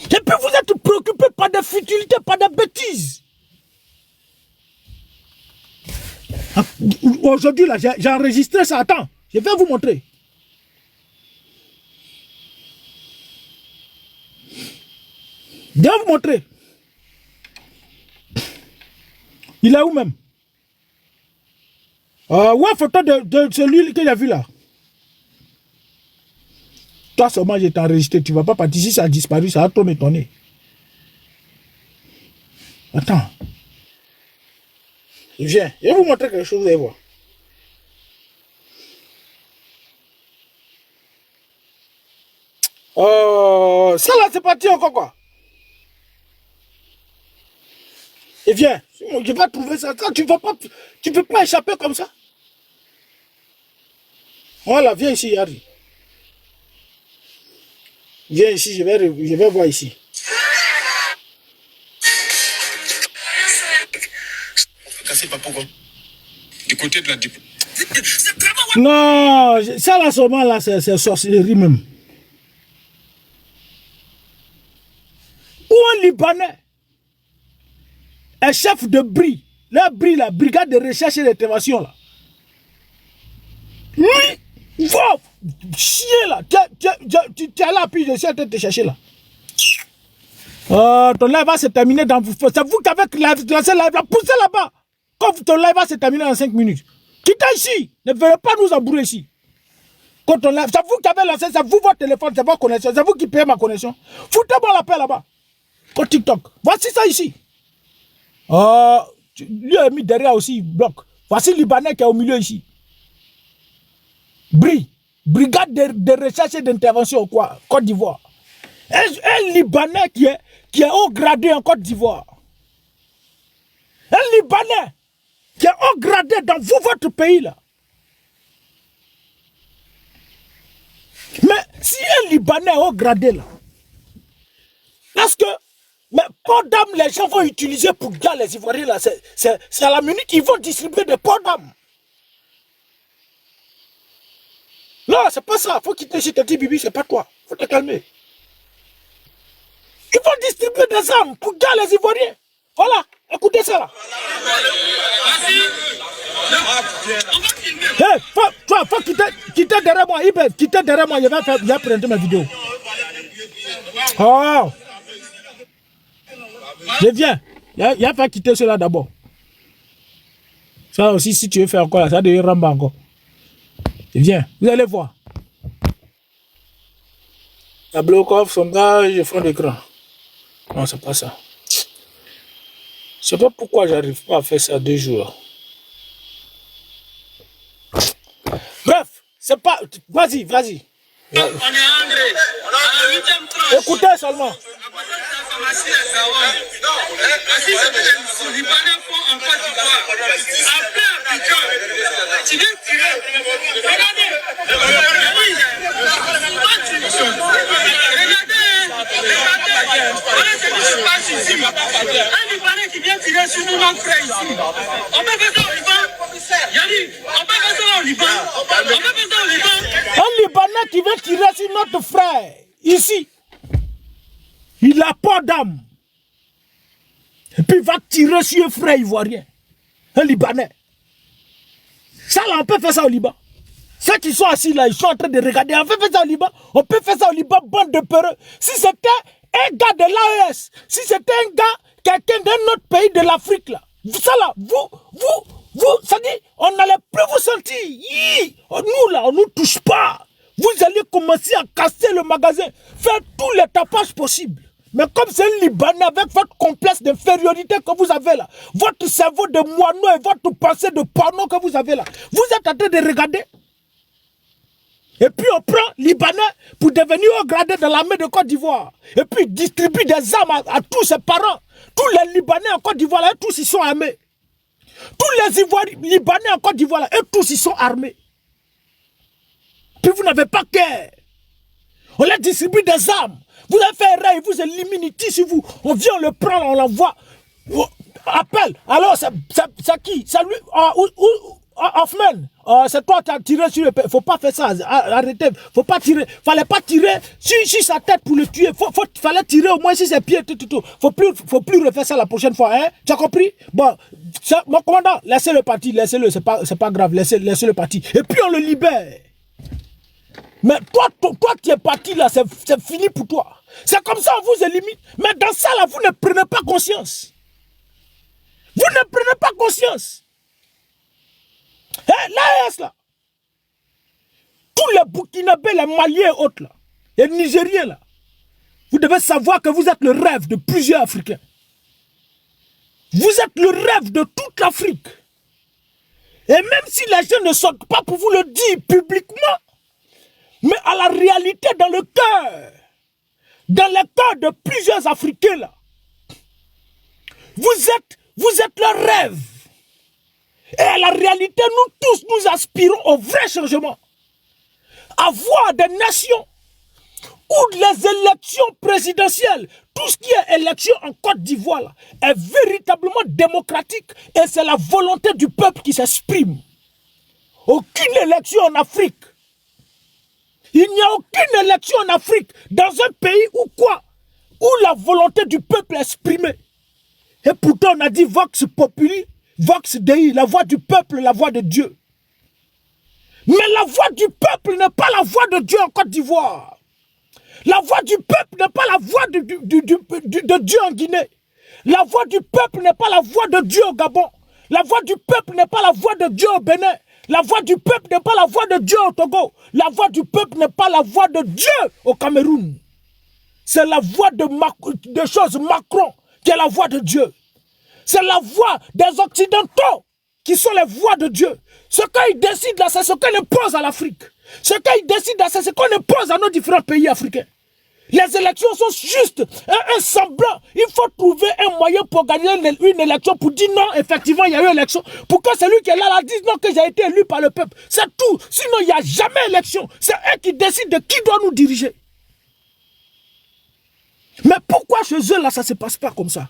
Et puis vous êtes préoccupés par des futilités, par des bêtises. Aujourd'hui, là, j'ai enregistré ça. Attends, je vais vous montrer. Je vais vous montrer. Il est où même? Ouais, photo de celui que j'ai vu là. Toi seulement, je t'ai enregistré. Tu ne vas pas partir. Si ça a disparu, ça va trop m'étonner. Attends. Viens. Je vais vous montrer quelque chose. Vous allez voir. Ça là, c'est parti encore quoi. Et viens. Je vais trouver ça. Tu ne peux pas échapper comme ça. Voilà, viens ici, Harry. Viens ici, je vais voir ici. Casser pas pourquoi? Du côté de la diplomatie. Non, ça là seulement là, c'est sorcellerie même. Où un Libanais est chef de BRI, la BRI, la brigade de recherche et d'intervention là. Lui, va chier là. Tu es là, puis je suis en train de te chercher là. Ton live va se terminer dans... C'est vous qui avez lancé le live là. Poussez là-bas. Quand ton live va se terminer dans 5 minutes. Quittez ici. Ne venez pas nous embrouiller ici. Quand ton live... C'est vous qui avez lancé. C'est vous votre téléphone. C'est votre connexion. C'est vous qui payez ma connexion. Foutez-moi la paix là-bas. Au TikTok. Voici ça ici. Lui a mis derrière aussi. Bloc. Voici le Libanais qui est au milieu ici. BRI. Brigade de recherche et d'intervention, quoi. Côte d'Ivoire. Un Libanais qui est haut gradé en Côte d'Ivoire. Un Libanais qui est haut gradé dans votre pays là. Mais si un Libanais est haut gradé là, parce que mais port d'âme, les gens vont utiliser pour gars les Ivoiriens là, c'est à la minute qu'ils vont distribuer des ports d'âme. Non, c'est pas ça. Faut quitter chez Tati Bibi, c'est pas toi. Faut te calmer. Ils vont distribuer des armes pour gars les Ivoiriens. Voilà, écoutez ça là. Hey, faut quitter derrière moi. Quitter derrière moi, il va prendre ma vidéo. Oh. Je viens. Il va faire quitter cela d'abord. Ça aussi, si tu veux faire encore là, ça devient ramba encore. Je viens. Vous allez voir. La bloc-off, sondage, front d'écran. Non, c'est pas ça. Je sais pas pourquoi j'arrive pas à faire ça 2 jours. Bref, c'est pas... Vas-y. On est André. Écoutez seulement. Tu viens tirer. Regardez. Un Libanais qui vient tirer sur nous, notre frère ici. On peut faire ça au Liban. Yannick, on peut faire ça au Liban. On peut faire ça au Liban. Un Libanais qui vient tirer sur notre frère ici. Il a pas d'âme. Et puis il va tirer sur un frère ivoirien. Un Libanais. Ça là, on peut faire ça au Liban. Ceux qui sont assis là, ils sont en train de regarder. On peut faire ça au Liban. On peut faire ça au Liban, bande de peureux. Si c'était un gars de l'AES, si c'était un gars, quelqu'un d'un autre pays de l'Afrique là, ça là, vous, ça dit, on n'allait plus vous sentir. Nous là, on ne nous touche pas. Vous allez commencer à casser le magasin, faire tous les tapages possibles. Mais comme c'est un Libanais avec votre complexe d'infériorité que vous avez là, votre cerveau de moineau et votre pensée de porno que vous avez là, vous êtes en train de regarder. Et puis on prend Libanais pour devenir au gradé de l'armée de Côte d'Ivoire. Et puis il distribue des armes à tous ses parents. Tous les Libanais en Côte d'Ivoire, eux tous ils sont armés. Tous les Libanais en Côte d'Ivoire, eux tous ils sont armés. Puis vous n'avez pas cœur. On leur distribue des armes. Vous avez fait un rêve, vous éliminez si vous. On vient, on le prend, on l'envoie. Appelle. Alors, c'est qui? C'est lui. Hoffman. C'est toi qui as tiré sur le... Faut pas faire ça. Arrêtez. Faut pas tirer. Fallait pas tirer sur sa tête pour le tuer. Fallait tirer au moins sur ses pieds. Tout. Faut plus refaire ça la prochaine fois. Hein? Tu as compris? Bon. Mon commandant, laissez-le partir. Laissez-le. C'est pas grave. Laissez-le partir. Et puis on le libère. Mais toi qui es parti là, c'est fini pour toi. C'est comme ça, on vous élimine. Mais dans ça là, vous ne prenez pas conscience. Vous ne prenez pas conscience. L'AES là. Tous les Burkinabés, les Maliens et autres là, les Nigériens là, vous devez savoir que vous êtes le rêve de plusieurs Africains. Vous êtes le rêve de toute l'Afrique. Et même si les gens ne sortent pas pour vous le dire publiquement, mais à la réalité dans le cœur de plusieurs Africains là, vous êtes leur rêve. Et à la réalité, nous tous, nous aspirons au vrai changement. Avoir des nations où les élections présidentielles, tout ce qui est élection en Côte d'Ivoire là, est véritablement démocratique et c'est la volonté du peuple qui s'exprime. Aucune élection en Afrique. Il n'y a aucune élection en Afrique dans un pays où la volonté du peuple est exprimée. Et pourtant on a dit Vox Populi, Vox Dei, la voix du peuple, la voix de Dieu. Mais la voix du peuple n'est pas la voix de Dieu en Côte d'Ivoire. La voix du peuple n'est pas la voix de Dieu en Guinée. La voix du peuple n'est pas la voix de Dieu au Gabon. La voix du peuple n'est pas la voix de Dieu au Bénin. La voix du peuple n'est pas la voix de Dieu au Togo. La voix du peuple n'est pas la voix de Dieu au Cameroun. C'est la voix de Macron qui est la voix de Dieu. C'est la voix des Occidentaux qui sont les voix de Dieu. Ce qu'ils décident là, c'est ce qu'on impose à l'Afrique. Ce qu'ils décident là, c'est ce qu'on impose à nos différents pays africains. Les élections sont juste un semblant. Il faut trouver un moyen pour gagner une élection, pour dire non, effectivement, il y a eu élection. Pour que celui qui est là dise non, que j'ai été élu par le peuple. C'est tout. Sinon, il n'y a jamais élection. C'est eux qui décident de qui doit nous diriger. Mais pourquoi chez eux, là, ça ne se passe pas comme ça?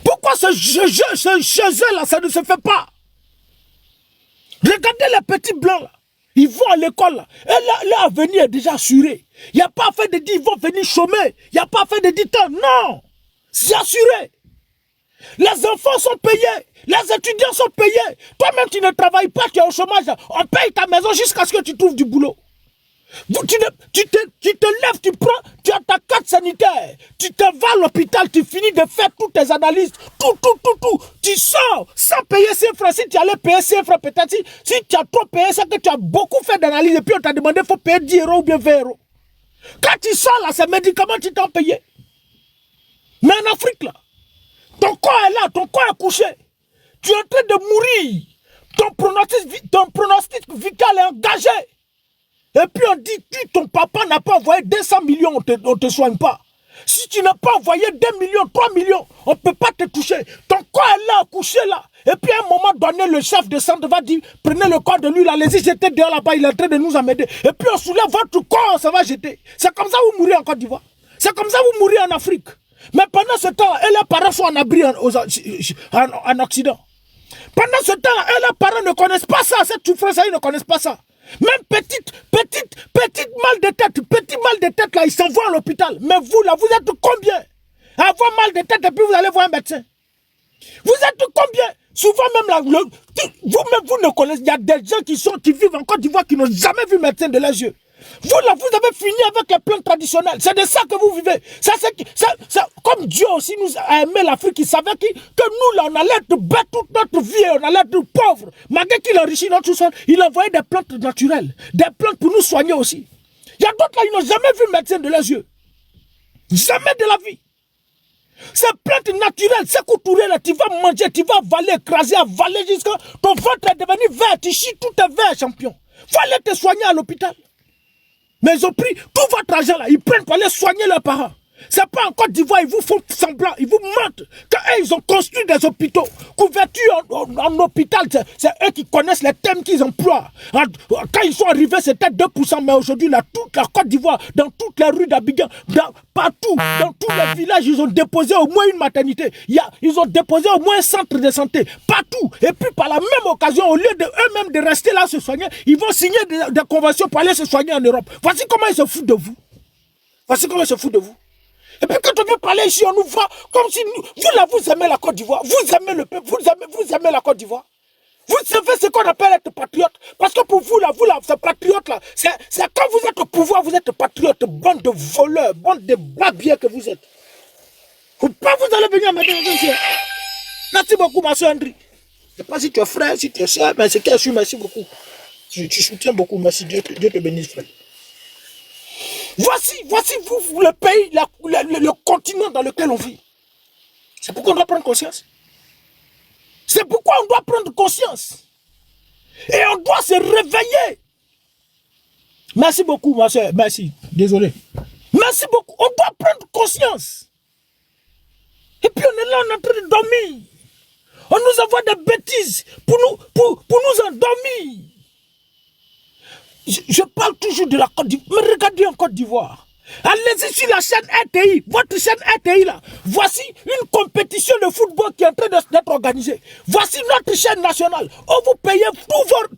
Pourquoi chez eux, là, ça ne se fait pas? Regardez les petits blancs, là. Ils vont à l'école, là. Et leur avenir est déjà assuré. Il n'y a pas fait de dire ils vont venir chômer. Il n'y a pas fait de dire non. C'est assuré. Les enfants sont payés. Les étudiants sont payés. Toi-même, tu ne travailles pas, tu es au chômage. On paye ta maison jusqu'à ce que tu trouves du boulot. Tu te lèves, tu as ta carte sanitaire, tu te vas à l'hôpital, tu finis de faire toutes tes analyses, tout. Tu sors sans payer 5 francs. Si tu allais payer 5 francs, peut-être si tu as trop payé, c'est que tu as beaucoup fait d'analyses et puis on t'a demandé il faut payer 10 € ou bien 20 €. Quand tu sors là, ces médicaments, tu t'en payé. Mais en Afrique là, ton corps est là, ton corps est couché. Tu es en train de mourir. Ton pronostic vital est engagé. Et puis on dit, ton papa n'a pas envoyé 200 millions, on ne te soigne pas. Si tu n'as pas envoyé 2 millions, 3 millions, on ne peut pas te toucher. Ton corps est là, couché là. Et puis à un moment donné, le chef de centre va dire, prenez le corps de lui, là, allez-y, j'étais dehors là-bas, il est en train de nous amener. Et puis on soulève votre corps, ça va jeter. C'est comme ça que vous mourrez en Côte d'Ivoire. C'est comme ça que vous mourrez en Afrique. Mais pendant ce temps, leurs parents sont en abri en Occident. Pendant ce temps, leurs parents ne connaissent pas ça, cette souffrance, ils ne connaissent pas ça. Même petite mal de tête, là, ils s'envoient à l'hôpital. Mais vous, là, vous êtes combien à avoir mal de tête et puis vous allez voir un médecin? Vous êtes combien? Souvent même là, vous-même, vous ne connaissez. Il y a des gens qui vivent en Côte d'Ivoire qui n'ont jamais vu médecin de leurs yeux. Vous, là, vous avez fini avec les plantes traditionnelles. C'est de ça que vous vivez. Comme Dieu aussi nous a aimé l'Afrique, il savait que nous, là, on allait être bêtes toute notre vie, on allait être pauvres. Malgré qu'il enrichit notre sol, il envoyait des plantes naturelles. Des plantes pour nous soigner aussi. Il y a d'autres là, ils n'ont jamais vu médecin de leurs yeux. Jamais de la vie. Ces plantes naturelles, c'est couturé là, tu vas manger, tu vas avaler, écraser, avaler jusqu'à ton ventre est devenu vert, tu chies, tout est vert, champion. Faut aller te soigner à l'hôpital. Mais ils ont pris tout votre argent là, ils prennent pour aller soigner leurs parents. C'est pas en Côte d'Ivoire, ils vous font semblant, ils vous mentent. Quand ils ont construit des hôpitaux, couverture en hôpital, c'est eux qui connaissent les thèmes qu'ils emploient. Quand ils sont arrivés, c'était 2%, mais aujourd'hui, toute la Côte d'Ivoire, dans toutes les rues d'Abidjan, partout, dans tous les villages, ils ont déposé au moins une maternité. Ils ont déposé au moins un centre de santé, partout. Et puis, par la même occasion, au lieu d'eux-mêmes de rester là se soigner, ils vont signer des conventions pour aller se soigner en Europe. Voici comment ils se foutent de vous. Voici comment ils se foutent de vous. Et puis quand on vient parler ici, on nous voit comme si vous là, vous aimez la Côte d'Ivoire, vous aimez le peuple, vous aimez la Côte d'Ivoire. Vous savez ce qu'on appelle être patriote. Parce que pour vous là, ces patriotes là, c'est quand vous êtes au pouvoir, vous êtes patriote, bande de voleurs, bande de babiers que vous êtes. Vous allez venir maintenant ici. Merci beaucoup, ma soeur Andri. Je ne sais pas si tu es frère, si tu es soeur, mais c'est qu'elle suit, merci beaucoup. Tu soutiens beaucoup, merci, Dieu te bénisse, frère. Voici vous, le pays, le continent dans lequel on vit. C'est pourquoi on doit prendre conscience. C'est pourquoi on doit prendre conscience. Et on doit se réveiller. Merci beaucoup, ma soeur. Merci. Désolé. Merci beaucoup. On doit prendre conscience. Et puis on est là, on est en train de dormir. On nous envoie des bêtises pour nous endormir. Je parle toujours de la Côte d'Ivoire. Mais regardez en Côte d'Ivoire. Allez-y sur la chaîne RTI, votre chaîne RTI là. Voici une compétition de football qui est en train d'être organisée. Voici notre chaîne nationale. On vous payez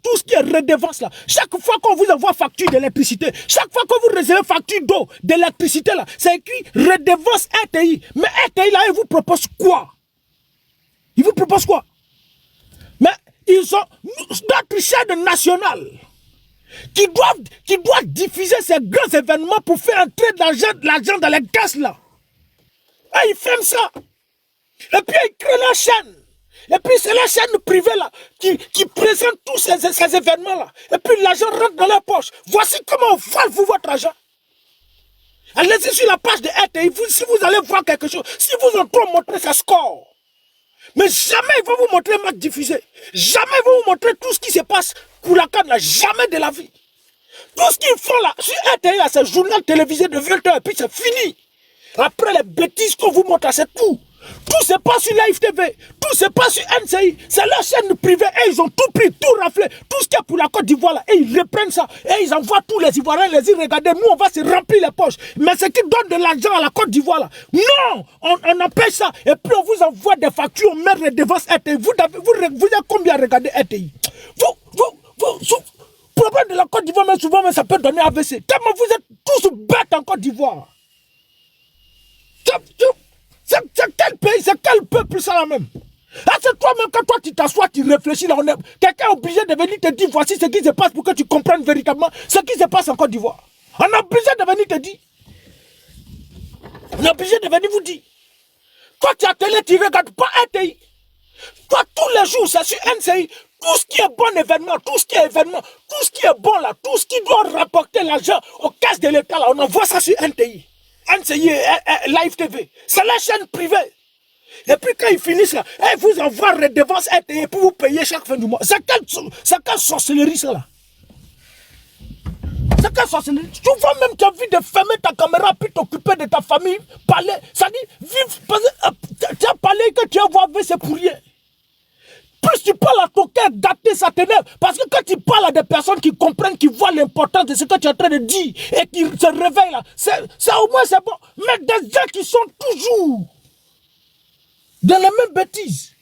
tout ce qui est redevance là. Chaque fois qu'on vous envoie facture d'électricité, chaque fois que vous recevez facture d'eau, d'électricité là, c'est écrit redevance RTI. Mais RTI là, il vous propose quoi? Il vous propose quoi? Mais ils ont notre chaîne nationale qui doit diffuser ces grands événements pour faire entrer de l'argent dans les caisses là. Et ils ferment ça. Et puis ils créent la chaîne. Et puis c'est la chaîne privée là qui présente tous ces événements là. Et puis l'argent rentre dans leur poche. Voici comment on vole vous votre argent. Allez-y sur la page de RTI, si vous allez voir quelque chose, si vous ont trop montré ça score. Mais jamais ils vont vous montrer un match diffusé. Jamais ils vont vous montrer tout ce qui se passe pour la canne là. Jamais de la vie. Tout ce qu'ils font là, sur RTI, c'est journal télévisé de 20 h et puis c'est fini. Après les bêtises qu'on vous montre, c'est tout. Tout se passe sur Live TV, tout se passe sur NCI, c'est leur chaîne privée et ils ont tout pris, tout raflé, tout ce qu'il y a pour la Côte d'Ivoire là, et ils reprennent ça, et ils envoient tous les Ivoiriens les dire, regardez, nous on va se remplir les poches, mais ce qui donne de l'argent à la Côte d'Ivoire là, non, on empêche ça, et puis on vous envoie des factures, on met les devances RTI, vous avez combien à regarder RTI? Problème de la Côte d'Ivoire, mais souvent ça peut donner AVC, tellement vous êtes tous bêtes en Côte d'Ivoire. C'est quel pays, c'est quel peuple ça là même? C'est toi-même, quand toi tu t'assois, tu réfléchis là, quelqu'un est obligé de venir te dire voici ce qui se passe pour que tu comprennes véritablement ce qui se passe en Côte d'Ivoire. On est obligé de venir te dire. On est obligé de venir vous dire. Toi tu as télé, tu ne regardes pas RTI. Toi tous les jours, c'est sur NCI. Tout ce qui est bon événement, tout ce qui est événement, tout ce qui est bon là, tout ce qui doit rapporter l'argent aux caisses de l'État là, on envoie ça sur NTI. NCI, Live TV, c'est la chaîne privée. Et puis quand ils finissent là, ils vous envoient redevance RTI pour vous payer chaque fin du mois. C'est quelle sorcellerie ça là? C'est quelle sorcellerie? Tu vois même, tu as envie de fermer ta caméra puis t'occuper de ta famille, parler, ça dit, vivre, tu as parlé que tu as voir c'est pour rien. Plus tu parles à ton cœur daté, ça t'énerve. Parce que quand tu parles à des personnes qui comprennent, qui voient l'importance de ce que tu es en train de dire et qui se réveillent là, ça au moins c'est bon. Mais des gens qui sont toujours dans les mêmes bêtises.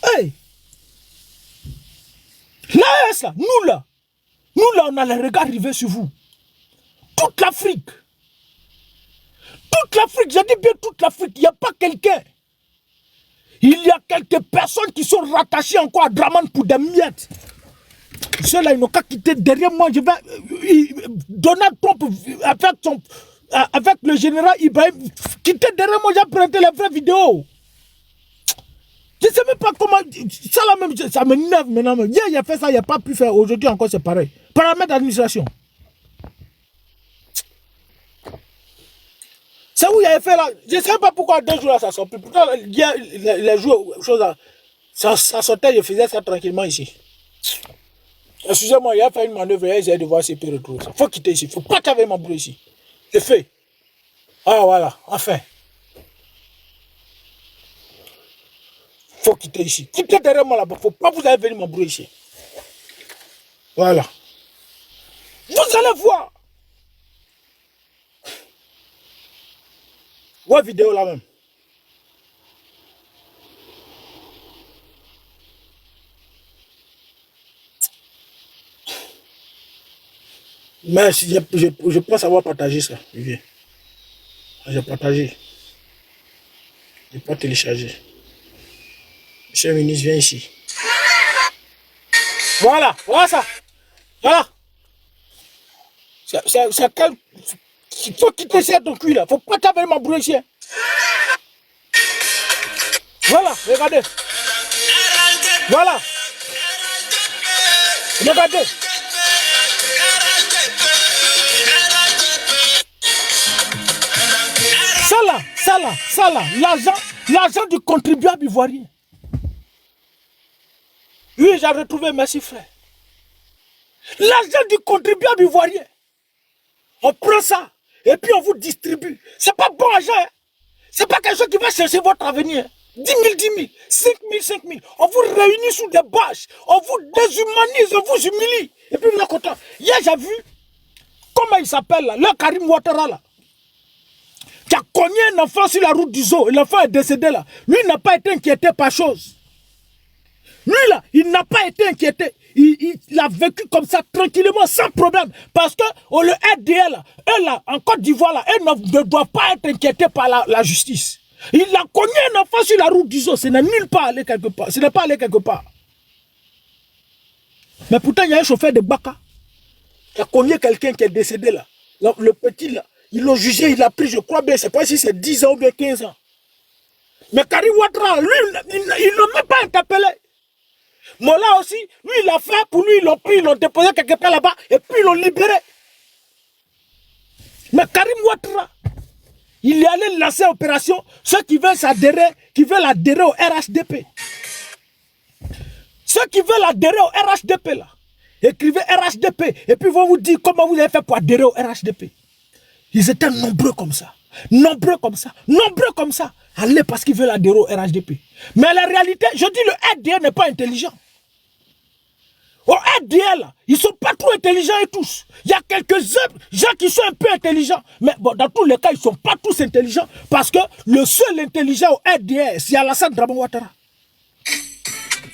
Hey! Là, nous là, on a les regards rivés sur vous. Toute l'Afrique. Toute l'Afrique, j'ai dit bien toute l'Afrique, il n'y a pas quelqu'un. Il y a quelques personnes qui sont rattachées encore à Draman pour des miettes. Ceux-là, ils n'ont qu'à quitter derrière moi. Je vais Donald Trump avec le général Ibrahim quitter derrière moi. J'ai présenté les vraies vidéos. Je ne sais même pas comment. Ça là même, ça m'énerve maintenant. Hier, il a fait ça, il n'a pas pu faire. Aujourd'hui encore, c'est pareil. Paramètre d'administration. C'est où il avait fait là. Je ne sais pas pourquoi 2 jours là ça sort plus. Pourtant, les jours, choses là, ça sortait, je faisais ça tranquillement ici. Excusez-moi, il a fait une manœuvre, il a essayé de voir s'il peut retrouver ça. Il faut quitter ici, il ne faut pas qu'avec mon bruit ici. C'est fait. Ah voilà, enfin. Il faut quitter ici. Quittez derrière moi là-bas, il ne faut pas vous aller venir mon bruit ici. Voilà. Vous allez voir. Voir vidéo là même. Mais je pense avoir partagé ça. J'ai partagé. Je n'ai pas téléchargé. Monsieur le ministre, viens ici. Voilà, voilà ça. Voilà. C'est quel... Il faut quitter ça ton cul là. Faut pas t'avoir m'embrouiller ici. Voilà, regardez. Voilà. Regardez. Ça là, l'argent du contribuable ivoirien. Oui, j'ai retrouvé, merci frère. L'argent du contribuable ivoirien. On prend ça et puis on vous distribue. C'est pas bon argent. Hein? C'est pas quelque chose qui va chercher votre avenir. 10 000, 10 000, 5 000, 5 000. On vous réunit sous des bâches. On vous déshumanise, on vous humilie. Et puis vous êtes content. Hier, j'ai vu, comment il s'appelle là, le Karim Ouattara là, qui a cogné un enfant sur la route du zoo. Et l'enfant est décédé là. Lui, il n'a pas été inquiété par chose. Lui là, il n'a pas été inquiété. Il a vécu comme ça tranquillement, sans problème. Parce que le RDL, eux là, en Côte d'Ivoire, là, eux ne doivent pas être inquiétés par la justice. Il a cogné un enfant sur la route du zoo. Ce n'est nulle part allé quelque part. Ce n'est pas allé quelque part. Mais pourtant, il y a un chauffeur de Baka qui a cogné quelqu'un qui est décédé là. Le petit là, ils l'ont jugé, il a pris, je crois bien, je ne sais pas si c'est 10 ans ou bien 15 ans. Mais Karim Ouattara, lui, il ne l'a même pas interpellé. Mola aussi, lui, il a fait pour lui, ils l'ont pris, ils l'ont déposé quelque part là-bas, et puis ils l'ont libéré. Mais Karim Ouattara, il est allé lancer opération, ceux qui veulent adhérer au RHDP. Ceux qui veulent adhérer au RHDP là, écrivez RHDP, et puis ils vont vous dire comment vous avez fait pour adhérer au RHDP. Ils étaient nombreux comme ça. Nombreux comme ça. Nombreux comme ça. Allez, parce qu'ils veulent adhérer au RHDP. Mais la réalité, je dis le RDR n'est pas intelligent. Au RDR, là, ils ne sont pas trop intelligents et tous. Il y a quelques gens qui sont un peu intelligents. Mais bon, dans tous les cas, ils ne sont pas tous intelligents. Parce que le seul intelligent au RDR, c'est Alassane Dramane Ouattara.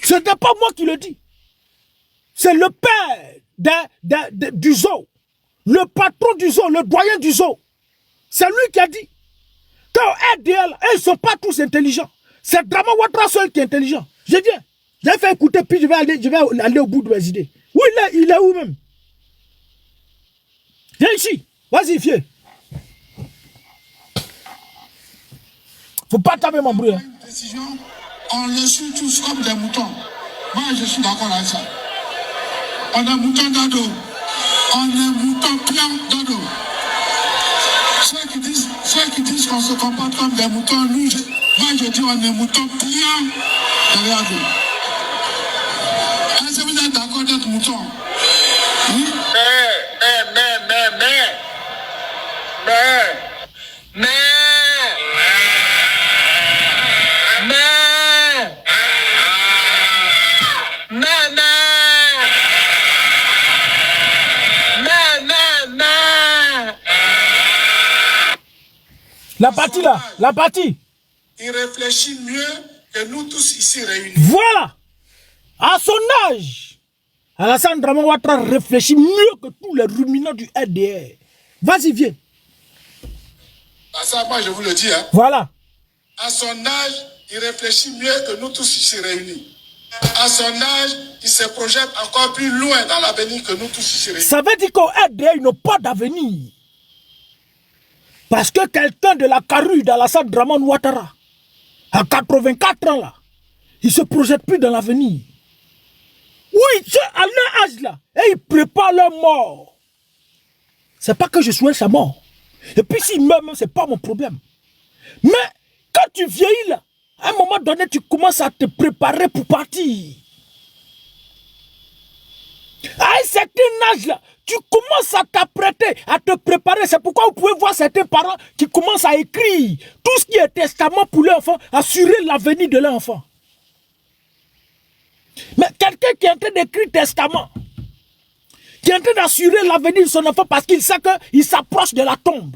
Ce n'est pas moi qui le dis. C'est le père du zoo. Le patron du zoo, le doyen du zoo. C'est lui qui a dit. Quand au RDL, ils ne sont pas tous intelligents. C'est Dramane Ouattara seul qui est intelligent. Je viens. J'ai fait écouter, puis je vais aller au bout de mes idées. Où il est où même? Viens ici. Vas-y, viens. Faut pas taper mon bruit. Hein. On les suit tous comme des moutons. Moi, je suis d'accord avec ça. On est moutons d'ado. On est moutons pleins d'ado. Ceux qui disent qu'on se comporte comme des moutons, moi je dis on est moutons pleins derrière nous. Est-ce que vous êtes d'accord d'être moutons? Oui? La partie là, la partie. Il réfléchit mieux que nous tous ici réunis. Voilà. À son âge, Alassane Dramane Ouattara réfléchit mieux que tous les ruminants du RDR. Vas-y, viens. Ah, ça, moi, je vous le dis. Hein. Voilà. À son âge, il réfléchit mieux que nous tous ici réunis. À son âge, il se projette encore plus loin dans l'avenir que nous tous ici réunis. Ça veut dire qu'au RDR, ils n'ont pas d'avenir. Parce que quelqu'un de la carrue d'Alassane Dramane Ouattara, à 84 ans là, il ne se projette plus dans l'avenir. Oui, à leur âge là, et ils préparent leur mort. C'est pas que je souhaite sa mort. Et puis s'il meurt même, c'est pas mon problème. Mais quand tu vieillis là, à un moment donné, tu commences à te préparer pour partir. À un certain âge là, tu commences à t'apprêter, à te préparer. C'est pourquoi vous pouvez voir certains parents qui commencent à écrire tout ce qui est testament pour leur enfant, assurer l'avenir de leur enfant. Mais quelqu'un qui est en train d'écrire testament, qui est en train d'assurer l'avenir de son enfant parce qu'il sait qu'il s'approche de la tombe.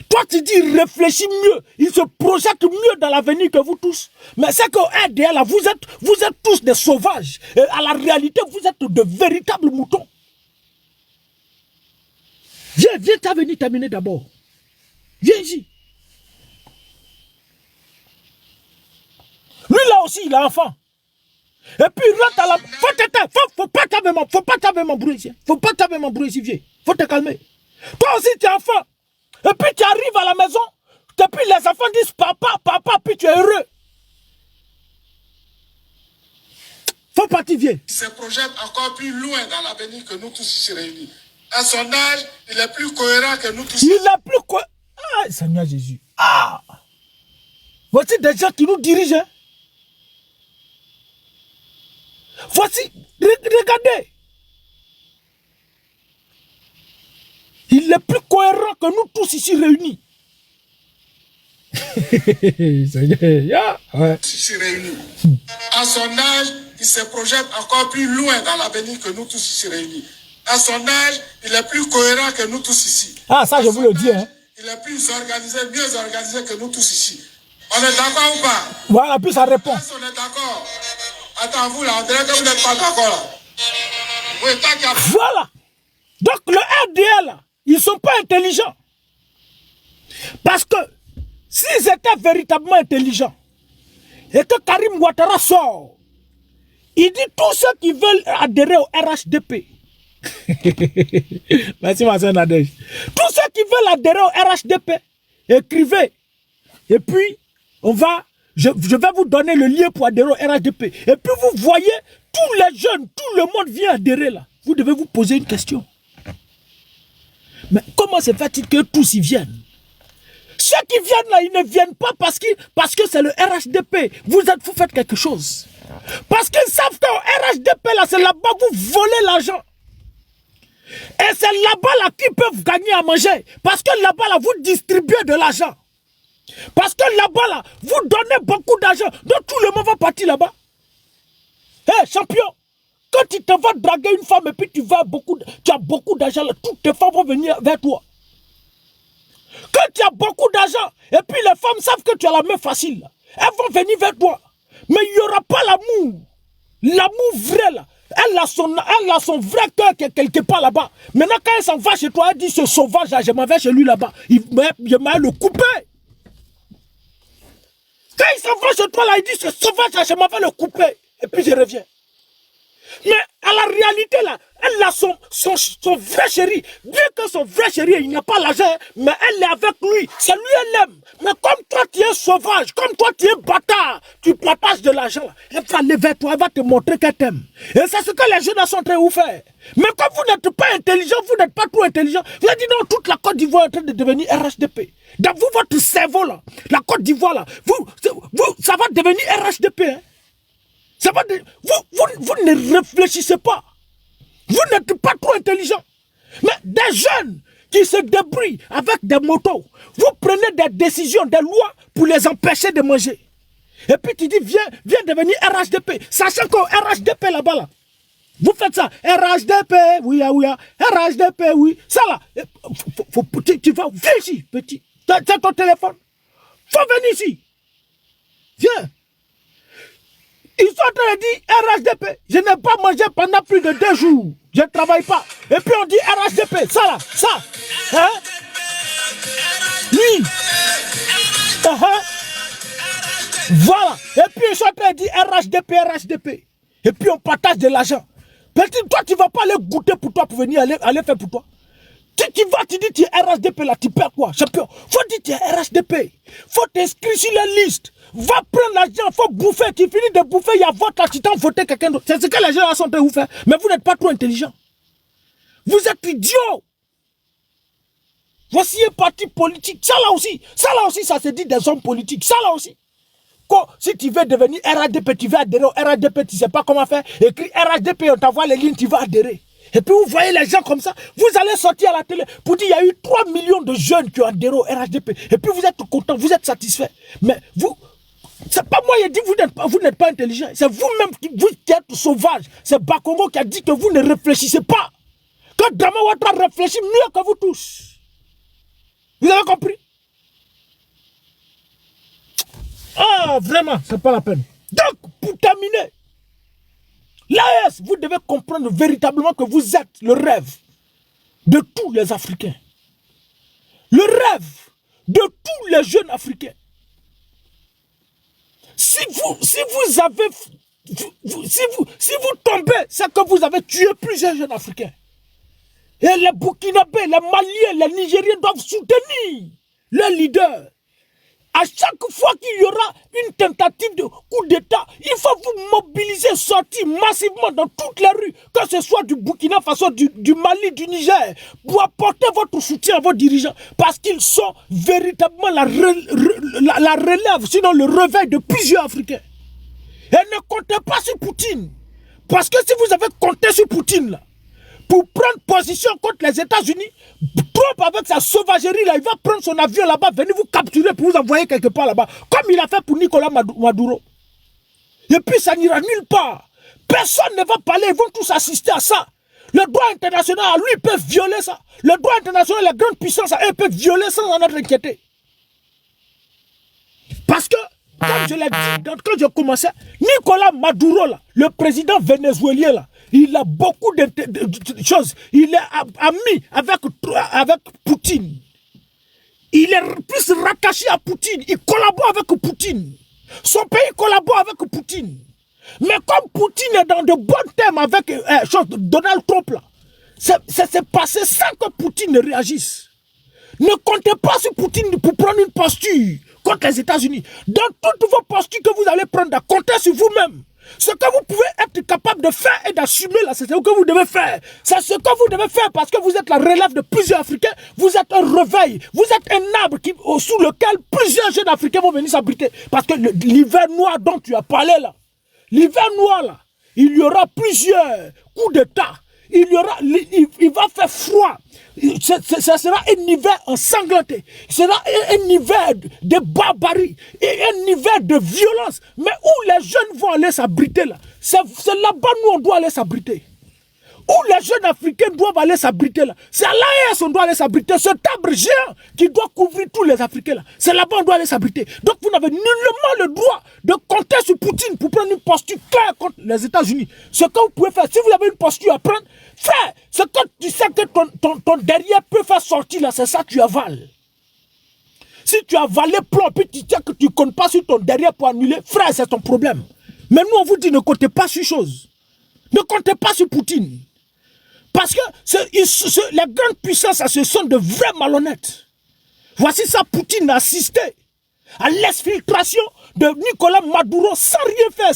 Toi, tu dis, il réfléchit mieux, il se projette mieux dans l'avenir que vous tous. Mais c'est qu'au RDL, là, vous êtes tous des sauvages. Et à la réalité, vous êtes de véritables moutons. Viens t'as venu terminer d'abord. Viens ici. Lui là aussi, il a enfant. Et puis il rentre à la... Faut pas taper mon bruit ici. Faut pas taper mon bruit ici, viens. Faut te calmer. Toi aussi, tu es enfant. Et puis tu arrives à la maison. Et puis les enfants disent papa, papa, puis tu es heureux. Faut partir, viens. Il se projette encore plus loin dans l'avenir que nous tous ici réunis. À son âge, il est plus cohérent que nous tous. Il est plus cohérent. Ah, Seigneur Jésus. Ah. Voici des gens qui nous dirigent. Hein? Voici, regardez. Il est plus cohérent que nous tous ici réunis. Ouais. Ici réunis. À son âge, il se projette encore plus loin dans l'avenir que nous tous ici réunis. À son âge, il est plus cohérent que nous tous ici. Ah, ça, je vous le dis. Hein. Il est plus organisé, mieux organisé que nous tous ici. On est d'accord ou pas? Voilà, puis ça répond. Est-ce qu'on est d'accord? Attends, vous là, on dirait que vous n'êtes pas d'accord là. Oui, tant qu'il y a... Voilà. Donc, le RDL, là, ils ne sont pas intelligents. Parce que s'ils étaient véritablement intelligents, et que Karim Ouattara sort, il dit tous ceux qui veulent adhérer au RHDP. Merci, ma soeur Nadège. Tous ceux qui veulent adhérer au RHDP, écrivez. Et puis, je vais vous donner le lien pour adhérer au RHDP. Et puis, vous voyez, tous les jeunes, tout le monde vient adhérer là. Vous devez vous poser une question. Mais comment se fait-il que tous y viennent? Ceux qui viennent là, ils ne viennent pas parce que c'est le RHDP. Vous faites quelque chose. Parce qu'ils savent qu'au RHDP, là, c'est là-bas vous volez l'argent. Et c'est là-bas là qu'ils peuvent gagner à manger. Parce que là-bas là, vous distribuez de l'argent. Parce que là-bas là, vous donnez beaucoup d'argent. Donc tout le monde va partir là-bas. Hé, champion, quand tu te vas draguer une femme et puis tu as beaucoup d'argent, toutes tes femmes vont venir vers toi. Quand tu as beaucoup d'argent, et puis les femmes savent que tu as la main facile, elles vont venir vers toi. Mais il n'y aura pas l'amour. L'amour vrai là. Elle a son vrai cœur quelque part là-bas. Maintenant, quand elle s'en va chez toi, elle dit ce sauvage là, je m'en vais chez lui là-bas. Je m'en vais le couper. Quand il s'en va chez toi là, il dit ce sauvage là, je m'en vais le couper. Et puis je reviens. Mais à la réalité là, elle a son vrai chéri. Bien que son vrai chéri, il n'a pas l'argent, mais elle est avec lui. C'est lui elle aime. Mais comme toi tu es sauvage, comme toi tu es bâtard, tu partages de l'argent là. Elle va aller vers toi, elle va te montrer qu'elle t'aime. Et c'est ce que les jeunes sont en train de vous faire. Mais comme vous n'êtes pas intelligent, vous n'êtes pas trop intelligent, vous avez dit non, toute la Côte d'Ivoire est en train de devenir RHDP. Dans vous, votre cerveau là, la Côte d'Ivoire là, ça va devenir RHDP. Hein? Ça va vous ne réfléchissez pas. Vous n'êtes pas trop intelligent. Mais des jeunes qui se débrouillent avec des motos, vous prenez des décisions, des lois pour les empêcher de manger. Et puis tu dis, viens devenir RHDP. Sachant qu'au RHDP là-bas, là, vous faites ça. RHDP, oui, oui, RHDP, oui. Ça là, tu vas, viens ici, petit. C'est ton téléphone. Faut venir ici. Viens. Ils sont en train de dire RHDP. Je n'ai pas mangé pendant plus de 2 jours. Je ne travaille pas. Et puis on dit RHDP. Ça là, ça. Hein? Oui. Voilà. Et puis ils sont en train de dire RHDP. Et puis on partage de l'argent. Petit, toi tu ne vas pas aller goûter pour toi pour venir aller faire pour toi. Tu vas, tu dis tu es RHDP là, tu perds quoi? Champion. Faut dire tu es RHDP. Faut t'inscrire sur la liste. Va prendre l'argent, faut bouffer. Tu finis de bouffer, il y a vote là, tu t'en voté quelqu'un d'autre. C'est ce que les gens sont en train de vous faire. Mais vous n'êtes pas trop intelligent. Vous êtes idiots. Voici un parti politique. Ça là aussi, ça se dit des hommes politiques. Ça là aussi. Si tu veux devenir RHDP, tu veux adhérer au RHDP, tu ne sais pas comment faire. Écris RHDP, on t'envoie les lignes, tu vas adhérer. Et puis vous voyez les gens comme ça, vous allez sortir à la télé pour dire il y a eu 3 millions de jeunes qui ont adhéré au RHDP. Et puis vous êtes contents, vous êtes satisfaits. Mais vous, c'est pas moi qui ai dit vous n'êtes pas intelligent. C'est vous-même qui êtes sauvage. C'est Bakongo qui a dit que vous ne réfléchissez pas. Que Dama Ouattara réfléchit mieux que vous tous. Vous avez compris? Ah, vraiment, c'est pas la peine. Donc, pour terminer, l'AES, vous devez comprendre véritablement que vous êtes le rêve de tous les Africains. Le rêve de tous les jeunes Africains. Si vous tombez, c'est que vous avez tué plusieurs jeunes Africains. Et les Burkinabés, les Maliens, les Nigériens doivent soutenir leur leader. À chaque fois qu'il y aura une tentative de coup d'État, il faut vous mobiliser, sortir massivement dans toutes les rues, que ce soit du Burkina Faso, du Mali, du Niger, pour apporter votre soutien à vos dirigeants, parce qu'ils sont véritablement la relève, sinon le réveil de plusieurs Africains. Et ne comptez pas sur Poutine, parce que si vous avez compté sur Poutine, là, pour prendre position contre les États-Unis, Trump avec sa sauvagerie là, il va prendre son avion là-bas, venir vous capturer pour vous envoyer quelque part là-bas, comme il a fait pour Nicolas Maduro. Et puis ça n'ira nulle part. Personne ne va parler, ils vont tous assister à ça. Le droit international, lui, peut violer ça. Le droit international, les grandes puissances, elles peuvent violer sans en être inquiétés. Parce que, comme je l'ai dit, quand je commençais, Nicolas Maduro, là, le président vénézuélien, là, il a beaucoup de choses. Il est ami avec Poutine. Il est plus rattaché à Poutine. Il collabore avec Poutine. Son pays collabore avec Poutine. Mais comme Poutine est dans de bons termes avec Donald Trump, là, ça s'est passé sans que Poutine ne réagisse. Ne comptez pas sur Poutine pour prendre une posture contre les États-Unis. Dans toutes vos postures que vous allez prendre, comptez sur vous-même. Ce que vous pouvez être capable de faire et d'assumer là, c'est ce que vous devez faire. C'est ce que vous devez faire parce que vous êtes la relève de plusieurs Africains. Vous êtes un réveil. Vous êtes un arbre sous lequel plusieurs jeunes Africains vont venir s'abriter. Parce que l'hiver noir dont tu as parlé là, l'hiver noir là, il y aura plusieurs coups d'État. Il va faire froid. Ça sera un hiver ensanglanté. Ce sera un hiver de barbarie. Et un hiver de violence. Mais où les jeunes vont aller s'abriter là? C'est là-bas nous on doit aller s'abriter. Où les jeunes africains doivent aller s'abriter là. C'est à l'AES on doit aller s'abriter. Ce arbre géant qui doit couvrir tous les Africains là. C'est là-bas on doit aller s'abriter. Donc vous n'avez nullement le droit de compter sur Poutine pour prendre une posture claire contre les États-Unis. Ce que vous pouvez faire, si vous avez une posture à prendre, frère, ce que tu sais que ton derrière peut faire sortir là, c'est ça que tu avales. Si tu avales plomb puis tu tiens que tu ne comptes pas sur ton derrière pour annuler, frère, c'est ton problème. Mais nous on vous dit ne comptez pas sur chose. Ne comptez pas sur Poutine. Parce que les grandes puissances, ce sont de vrais malhonnêtes. Voici ça, Poutine a assisté à l'exfiltration de Nicolas Maduro sans rien faire,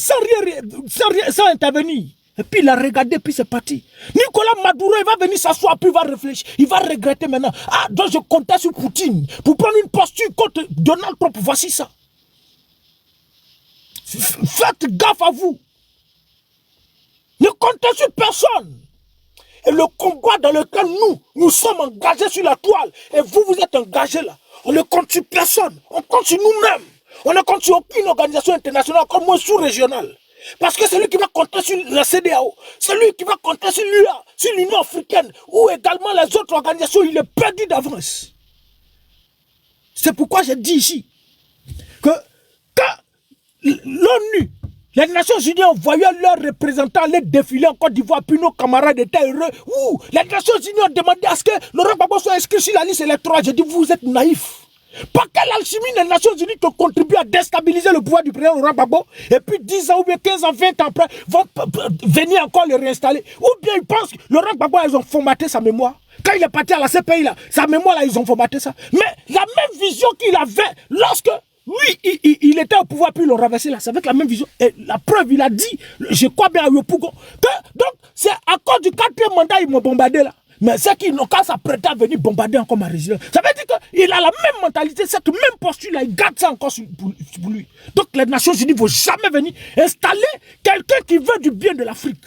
sans intervenir. Et puis il a regardé, puis c'est parti. Nicolas Maduro, il va venir s'asseoir, puis il va réfléchir. Il va regretter maintenant. Ah, donc je comptais sur Poutine pour prendre une posture contre Donald Trump. Voici ça. Faites gaffe à vous. Ne comptez sur personne. Et le combat dans lequel nous sommes engagés sur la toile, et vous êtes engagés là, on ne compte sur personne, on compte sur nous-mêmes. On ne compte sur aucune organisation internationale, encore moins sous-régionale. Parce que c'est lui qui va compter sur la CEDEAO, c'est lui qui va compter sur l'UA, sur l'Union africaine, ou également les autres organisations, il est perdu d'avance. C'est pourquoi j'ai dit ici, que quand l'ONU, les Nations Unies envoyaient leurs représentants aller défiler en Côte d'Ivoire, puis nos camarades étaient heureux. Ouh, les Nations Unies ont demandé à ce que Laurent Gbagbo soit inscrit sur la liste électorale. J'ai dit, vous êtes naïfs. Par quelle alchimie les Nations Unies qui ont contribué à déstabiliser le pouvoir du président Laurent Gbagbo, et puis 10 ans ou bien 15 ans, 20 ans après, vont venir encore le réinstaller? Ou bien ils pensent que Laurent Gbagbo, ils ont formaté sa mémoire. Quand il est parti à la CPI, là, sa mémoire, là, ils ont formaté ça. Mais la même vision qu'il avait lorsque lui, il était au pouvoir, puis ils l'ont renversé là. C'est avec la même vision. Et la preuve, il a dit, je crois bien à Yopougon, que donc, c'est à cause du 4e mandat, ils m'ont bombardé là. Mais c'est qu'ils n'ont qu'à s'apprêter à venir bombarder encore ma résidence. Ça veut dire qu'il a la même mentalité, cette même posture là, il garde ça encore pour lui. Donc les Nations Unies ne vont jamais venir installer quelqu'un qui veut du bien de l'Afrique.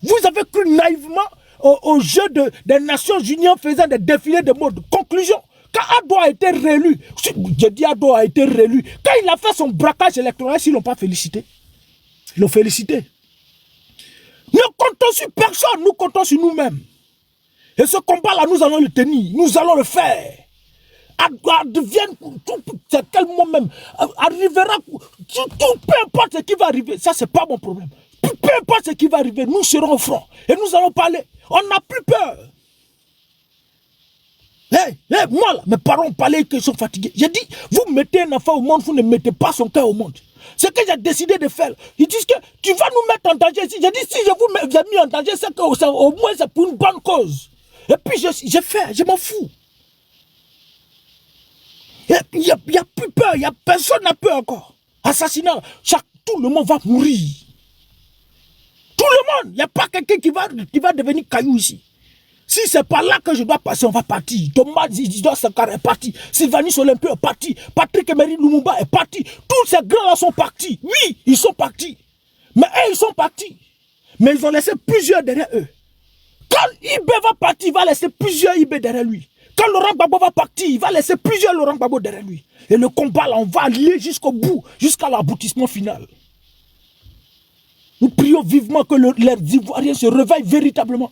Vous avez cru naïvement au jeu des Nations Unies en faisant des défilés de mode. Conclusion. Quand Ado a été réélu, je dis Ado a été réélu, quand il a fait son braquage électoral, ils ne l'ont pas félicité. Ils l'ont félicité. Ne comptons sur personne, nous comptons sur nous-mêmes. Et ce combat-là, nous allons le tenir, nous allons le faire. Advienne, c'est tellement même, arrivera, peu importe ce qui va arriver, ça c'est pas mon problème. Peu importe ce qui va arriver, nous serons au front. Et nous allons parler. On n'a plus peur. Moi là, mes parents ont parlé qu'ils sont fatigués. J'ai dit, vous mettez un enfant au monde, vous ne mettez pas son cœur au monde. Ce que j'ai décidé de faire, ils disent que tu vas nous mettre en danger ici. J'ai dit, si je vous ai mis en danger, c'est qu'au moins c'est pour une bonne cause. Et puis j'ai fait, je m'en fous. Il n'y a plus peur, personne n'a peur encore. Assassinat, tout le monde va mourir. Tout le monde, il n'y a pas quelqu'un qui va devenir caillou ici. Si c'est par là que je dois passer, on va partir. Thomas Isidore Sankara est parti. Sylvanus Olympio est parti. Patrick Emery Lumumba est parti. Tous ces grands-là sont partis. Oui, ils sont partis. Mais eux, ils sont partis. Mais ils ont laissé plusieurs derrière eux. Quand Ibé va partir, il va laisser plusieurs Ibé derrière lui. Quand Laurent Gbagbo va partir, il va laisser plusieurs Laurent Gbagbo derrière lui. Et le combat, là, on va aller jusqu'au bout, jusqu'à l'aboutissement final. Nous prions vivement que les Ivoiriens se réveillent véritablement.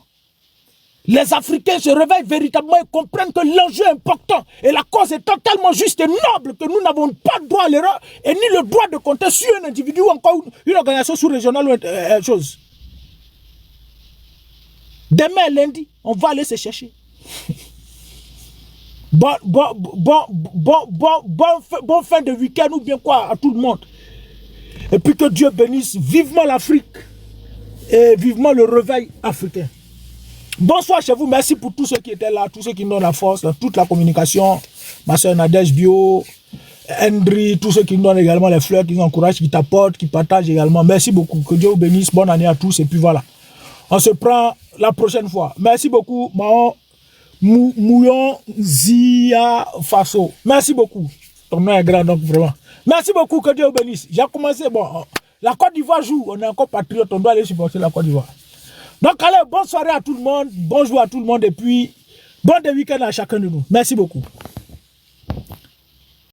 Les Africains se réveillent véritablement et comprennent que l'enjeu est important. Et la cause étant tellement juste et noble que nous n'avons pas le droit à l'erreur et ni le droit de compter sur un individu ou encore une organisation sous-régionale ou chose. Demain, lundi, on va aller se chercher. Bon fin de week-end ou bien quoi à tout le monde. Et puis que Dieu bénisse vivement l'Afrique et vivement le réveil africain. Bonsoir chez vous, merci pour tous ceux qui étaient là, tous ceux qui nous donnent la force, toute la communication, ma soeur Nadège Bio, Hendry, tous ceux qui nous donnent également les fleurs, qui nous encouragent, qui t'apportent, qui partagent également. Merci beaucoup, que Dieu vous bénisse, bonne année à tous et puis voilà. On se prend la prochaine fois. Merci beaucoup, Mahon Mouyon Zia Faso. Merci beaucoup. Ton nom est grand donc vraiment. Merci beaucoup, que Dieu vous bénisse. J'ai commencé, bon, La Côte d'Ivoire joue, on est encore patriote, on doit aller supporter la Côte d'Ivoire. Donc allez, bonne soirée à tout le monde, bonjour à tout le monde et puis bon week-end à chacun de nous. Merci beaucoup.